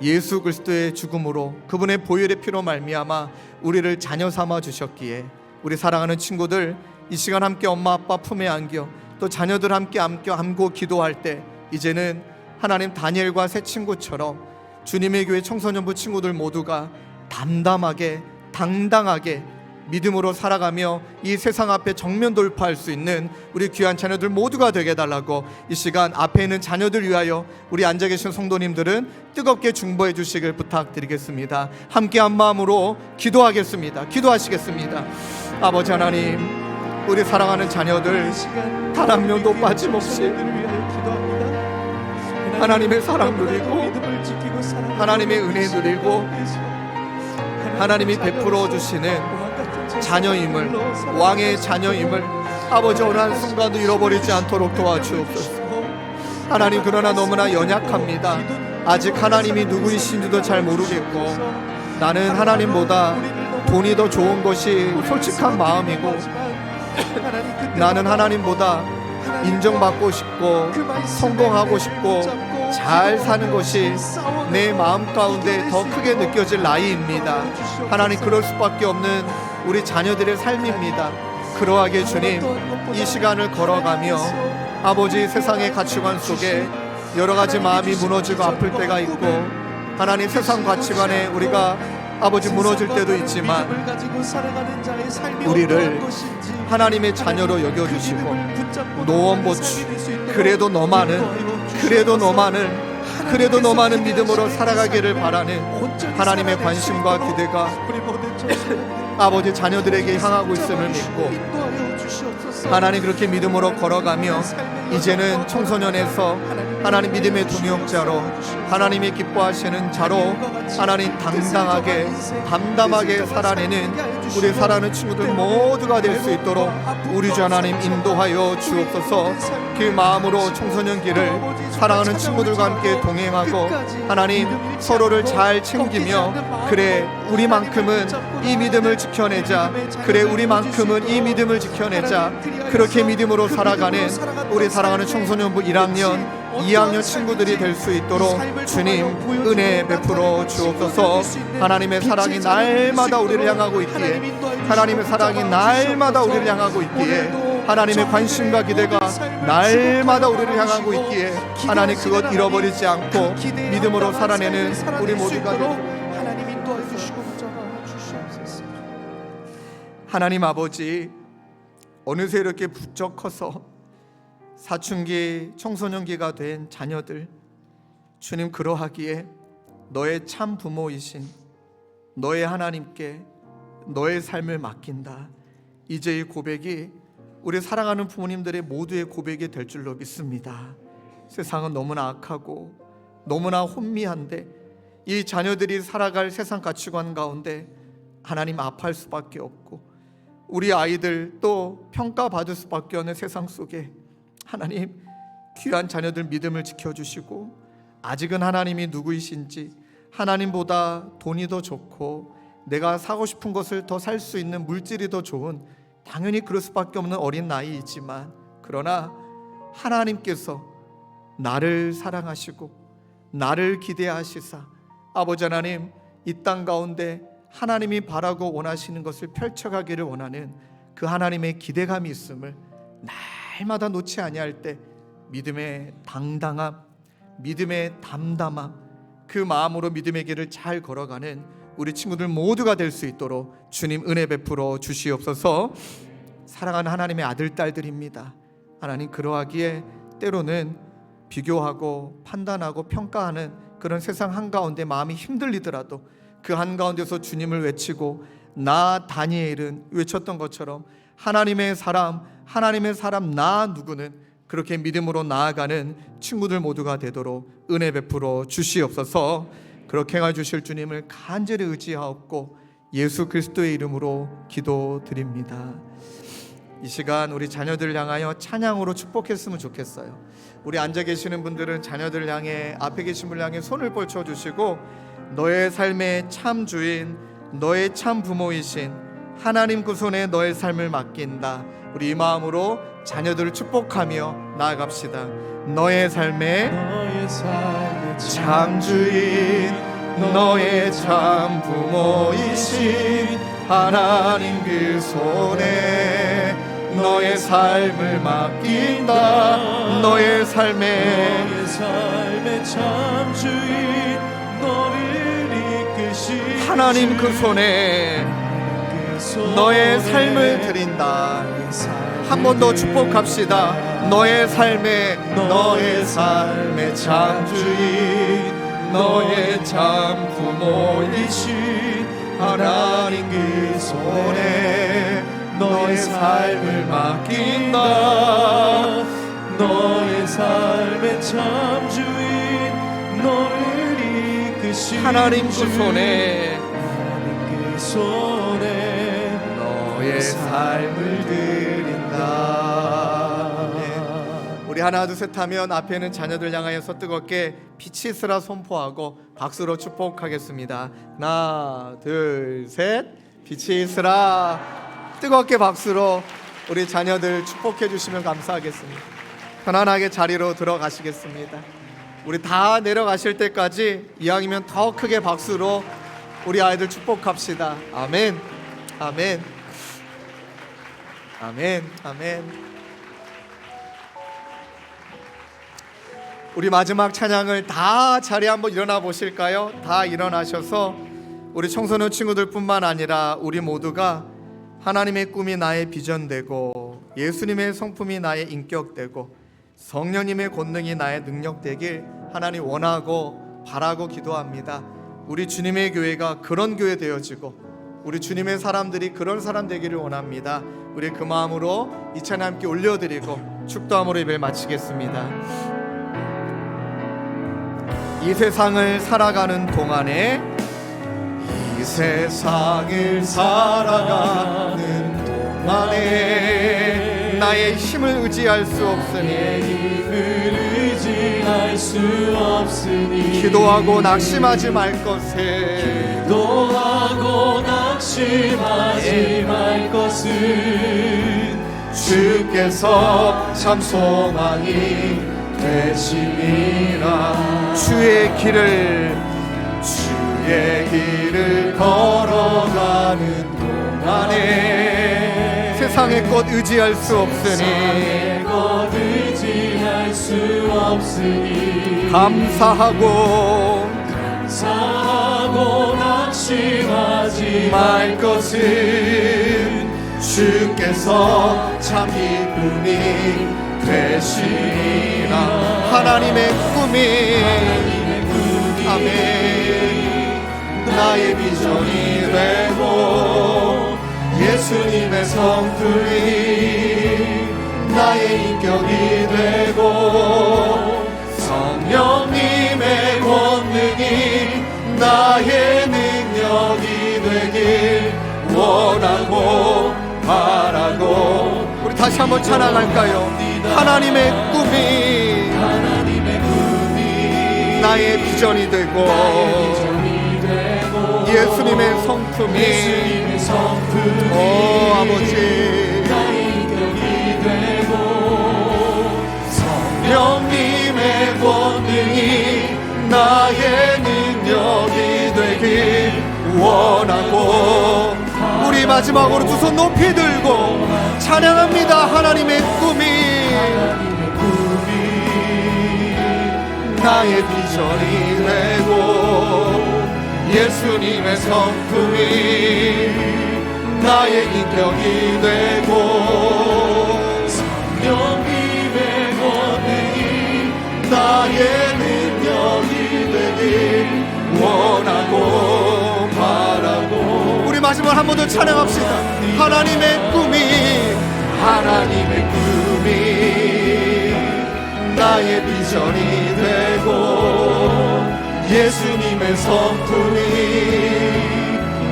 예수 그리스도의 죽음으로 그분의 보혈의 피로 말미암아 우리를 자녀 삼아 주셨기에 우리 사랑하는 친구들 이 시간 함께 엄마 아빠 품에 안겨 또 자녀들 함께 안고 기도할 때 이제는 하나님 다니엘과 새 친구처럼 주님의 교회 청소년부 친구들 모두가 담담하게 당당하게 믿음으로 살아가며 이 세상 앞에 정면 돌파할 수 있는 우리 귀한 자녀들 모두가 되게 해달라고 이 시간 앞에 있는 자녀들 위하여 우리 앉아 계신 성도님들은 뜨겁게 중보해 주시길 부탁드리겠습니다. 함께 한 마음으로 기도하겠습니다. 기도하시겠습니다. 아버지 하나님, 우리 사랑하는 자녀들 단 한 명도 빠짐없이 하나님의 사랑 누리고 하나님의 은혜 누리고 하나님이 베풀어 주시는 자녀임을, 왕의 자녀임을 아버지 어느 한순간도 잃어버리지 않도록 도와주옵소서. 하나님, 그러나 너무나 연약합니다. 아직 하나님이 누구이신지도 잘 모르겠고 나는 하나님보다 돈이 더 좋은 것이 솔직한 마음이고 나는 하나님보다 인정받고 싶고 성공하고 싶고 잘 사는 것이 내 마음 가운데 더 크게 느껴질 나이입니다. 하나님, 그럴 수밖에 없는 우리 자녀들의 삶입니다. 그러하게 주님, 이 시간을 걸어가며 아버지 세상의 가치관 속에 여러 가지 마음이 무너지고 아플 때가 있고 하나님 세상 가치관에 우리가 아버지 무너질 때도 있지만 우리를 하나님의 자녀로 여겨주시고 노원보추 그래도 너만은 믿음으로 살아가기를 바라는 하나님의 관심과 기대가 아버지 자녀들에게 향하고 있음을 믿고 하나님 그렇게 믿음으로 걸어가며 이제는 청소년에서 하나님 믿음의 동역자로 하나님이 기뻐하시는 자로 하나님 당당하게 담담하게 살아내는 우리 사랑하는 친구들 모두가 될 수 있도록 우리 주 하나님 인도하여 주옵소서. 그 마음으로 청소년기를 사랑하는 친구들과 함께 동행하고 하나님 서로를 잘 챙기며 그래 우리만큼은 이 믿음을 지켜내자, 그래 우리만큼은 이 믿음을 지켜내자, 그렇게 믿음으로 살아가는 우리 사랑하는 청소년부 1학년 2학년 친구들이 될 수 있도록 주님 은혜 베풀어 주옵소서. 하나님의 사랑이 날마다 우리를 향하고 있기에 하나님의 사랑이 날마다 우리를 향하고 있기에 하나님의 관심과 기대가 날마다 우리를 향하고 있기에 하나님 그것 잃어버리지 않고 믿음으로 살아내는 우리 모두가 되도록 하나님 인도해 주시고 주시옵소서. 하나님 아버지, 어느새 이렇게 부쩍 커서 사춘기 청소년기가 된 자녀들 주님 그러하기에 너의 참 부모이신 너의 하나님께 너의 삶을 맡긴다. 이제 이 고백이 우리 사랑하는 부모님들의 모두의 고백이 될 줄로 믿습니다. 세상은 너무나 악하고 너무나 혼미한데 이 자녀들이 살아갈 세상 가치관 가운데 하나님 아파할 수밖에 없고 우리 아이들 또 평가받을 수밖에 없는 세상 속에 하나님 귀한 자녀들 믿음을 지켜주시고 아직은 하나님이 누구이신지 하나님보다 돈이 더 좋고 내가 사고 싶은 것을 더 살 수 있는 물질이 더 좋은 당연히 그럴 수밖에 없는 어린 나이이지만 그러나 하나님께서 나를 사랑하시고 나를 기대하시사 아버지 하나님 이 땅 가운데 하나님이 바라고 원하시는 것을 펼쳐가기를 원하는 그 하나님의 기대감이 있음을 날마다 놓지 아니할 때 믿음의 당당함, 믿음의 담담함, 그 마음으로 믿음의 길을 잘 걸어가는 우리 친구들 모두가 될 수 있도록 주님 은혜 베풀어 주시옵소서. 사랑하는 하나님의 아들 딸들입니다. 하나님 그러하기에 때로는 비교하고 판단하고 평가하는 그런 세상 한가운데 마음이 힘들리더라도 그 한가운데서 주님을 외치고 나 다니엘은 외쳤던 것처럼 하나님의 사람 나 누구는 그렇게 믿음으로 나아가는 친구들 모두가 되도록 은혜 베풀어 주시옵소서. 그렇게 행해 주실 주님을 간절히 의지하옵고 예수 그리스도의 이름으로 기도드립니다. 이 시간 우리 자녀들 향하여 찬양으로 축복했으면 좋겠어요. 우리 앉아 계시는 분들은 자녀들 향해 앞에 계신 분 향해 손을 뻗쳐 주시고 너의 삶의 참 주인 너의 참 부모이신 하나님 그 손에 너의 삶을 맡긴다. 우리 이 마음으로 자녀들을 축복하며 나아갑시다. 너의 삶의 참 주인 너의 참 부모이신 하나님 그 손에 너의 삶을 맡긴다. 너의 삶의 참 주인 너를 이끄신 하나님 그 손에 너의 삶을 드린다. 한 번 더 축복합시다. 너의 삶의 참 주인 너의 참 부모이신 하나님 그 손에 너의 삶을 맡긴다. 너의 삶의 참 주인 너를 이끄신 하나님 그 손에 너의 삶을 드린다. 우리 하나 둘 셋 하면 앞에 있는 자녀들 향하여서 뜨겁게 빛이 있으라 선포하고 박수로 축복하겠습니다. 하나 둘 셋 빛이 있으라. 뜨겁게 박수로 우리 자녀들 축복해 주시면 감사하겠습니다. 편안하게 자리로 들어가시겠습니다. 우리 다 내려가실 때까지 이왕이면 더 크게 박수로 우리 아이들 축복합시다. 아멘 아멘 아멘 아멘. 우리 마지막 찬양을 다 자리에 한번 일어나 보실까요? 다 일어나셔서 우리 청소년 친구들뿐만 아니라 우리 모두가 하나님의 꿈이 나의 비전 되고 예수님의 성품이 나의 인격 되고 성령님의 권능이 나의 능력 되길 하나님 원하고 바라고 기도합니다. 우리 주님의 교회가 그런 교회 되어지고 우리 주님의 사람들이 그런 사람 되기를 원합니다. 우리 그 마음으로 이 찬양 함께 올려드리고 축도함으로 예배를 마치겠습니다. 이 세상을 살아가는 동안에 이 세상을 살아가는 동안에 나의 힘을 의지할 수 없으니 기도하고 낙심하지 말 것을 기도하고 낙심하지 말 것은 주께서 참 소망이 되심이라. 주의 길을 걸어가는 동안에 세상의 것 의지할 수 없으니 감사하고 낙심하지 말 것은 주께서 참 기쁨이 되시리라. 하나님의 꿈이 아멘 나의 비전이 되고 예수 예수님의 성품이 나의 인격이 되고 성령님의 권능이 나의 능력이 되길 원하고 바라고. 우리 다시 한번 찬양할까요? 하나님의 꿈이 나의 비전이 되고 예수님의 성품이 오 아버지 성령님의 권능이 나의 능력이 되길 원하고. 우리 마지막으로 두 손 높이 들고 찬양합니다. 하나님의 꿈이 나의 비전이 되고 예수님의 성품이 나의 인격이 되고 성령님의 권능이 나의 능력이 되길 원하고 바라고. 우리 마지막 한 번 더 찬양합시다. 하나님의 꿈이 나의 비전이 되고 예수님의 성품이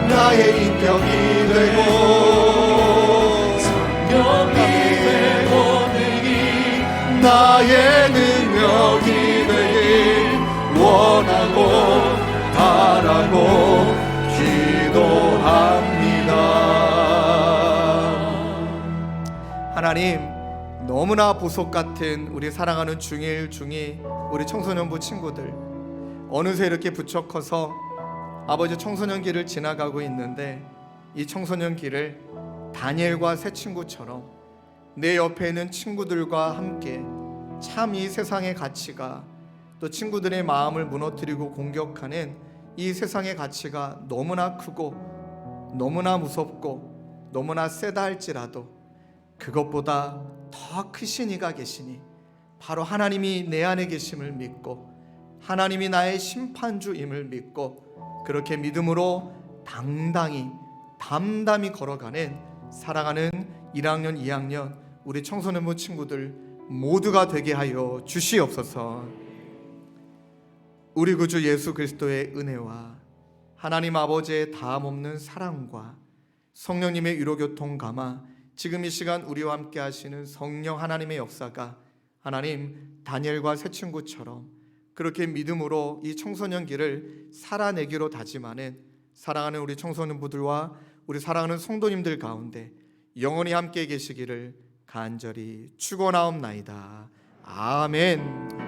나의 인격이 되고 성령님의 권능이 나의 능력이 되길 원하고 바라고 기도합니다. 하나님, 너무나 보석 같은 우리 사랑하는 중1, 중2 우리 청소년부 친구들 어느새 이렇게 부쩍 커서 아버지 청소년기를 지나가고 있는데 이 청소년기를 다니엘과 새 친구처럼 내 옆에 있는 친구들과 함께 참 이 세상의 가치가 또 친구들의 마음을 무너뜨리고 공격하는 이 세상의 가치가 너무나 크고 너무나 무섭고 너무나 세다 할지라도 그것보다 더 크신 이가 계시니 바로 하나님이 내 안에 계심을 믿고 하나님이 나의 심판주임을 믿고 그렇게 믿음으로 당당히 담담히 걸어가는 사랑하는 1학년 2학년 우리 청소년부 친구들 모두가 되게 하여 주시옵소서. 우리 구주 예수 그리스도의 은혜와 하나님 아버지의 다함없는 사랑과 성령님의 위로교통 감화 지금 이 시간 우리와 함께 하시는 성령 하나님의 역사가 하나님 다니엘과 새 친구처럼 그렇게 믿음으로 이 청소년기를 살아내기로 다짐하는 사랑하는 우리 청소년부들과 우리 사랑하는 성도님들 가운데 영원히 함께 계시기를 간절히 축원하옵나이다. 아멘.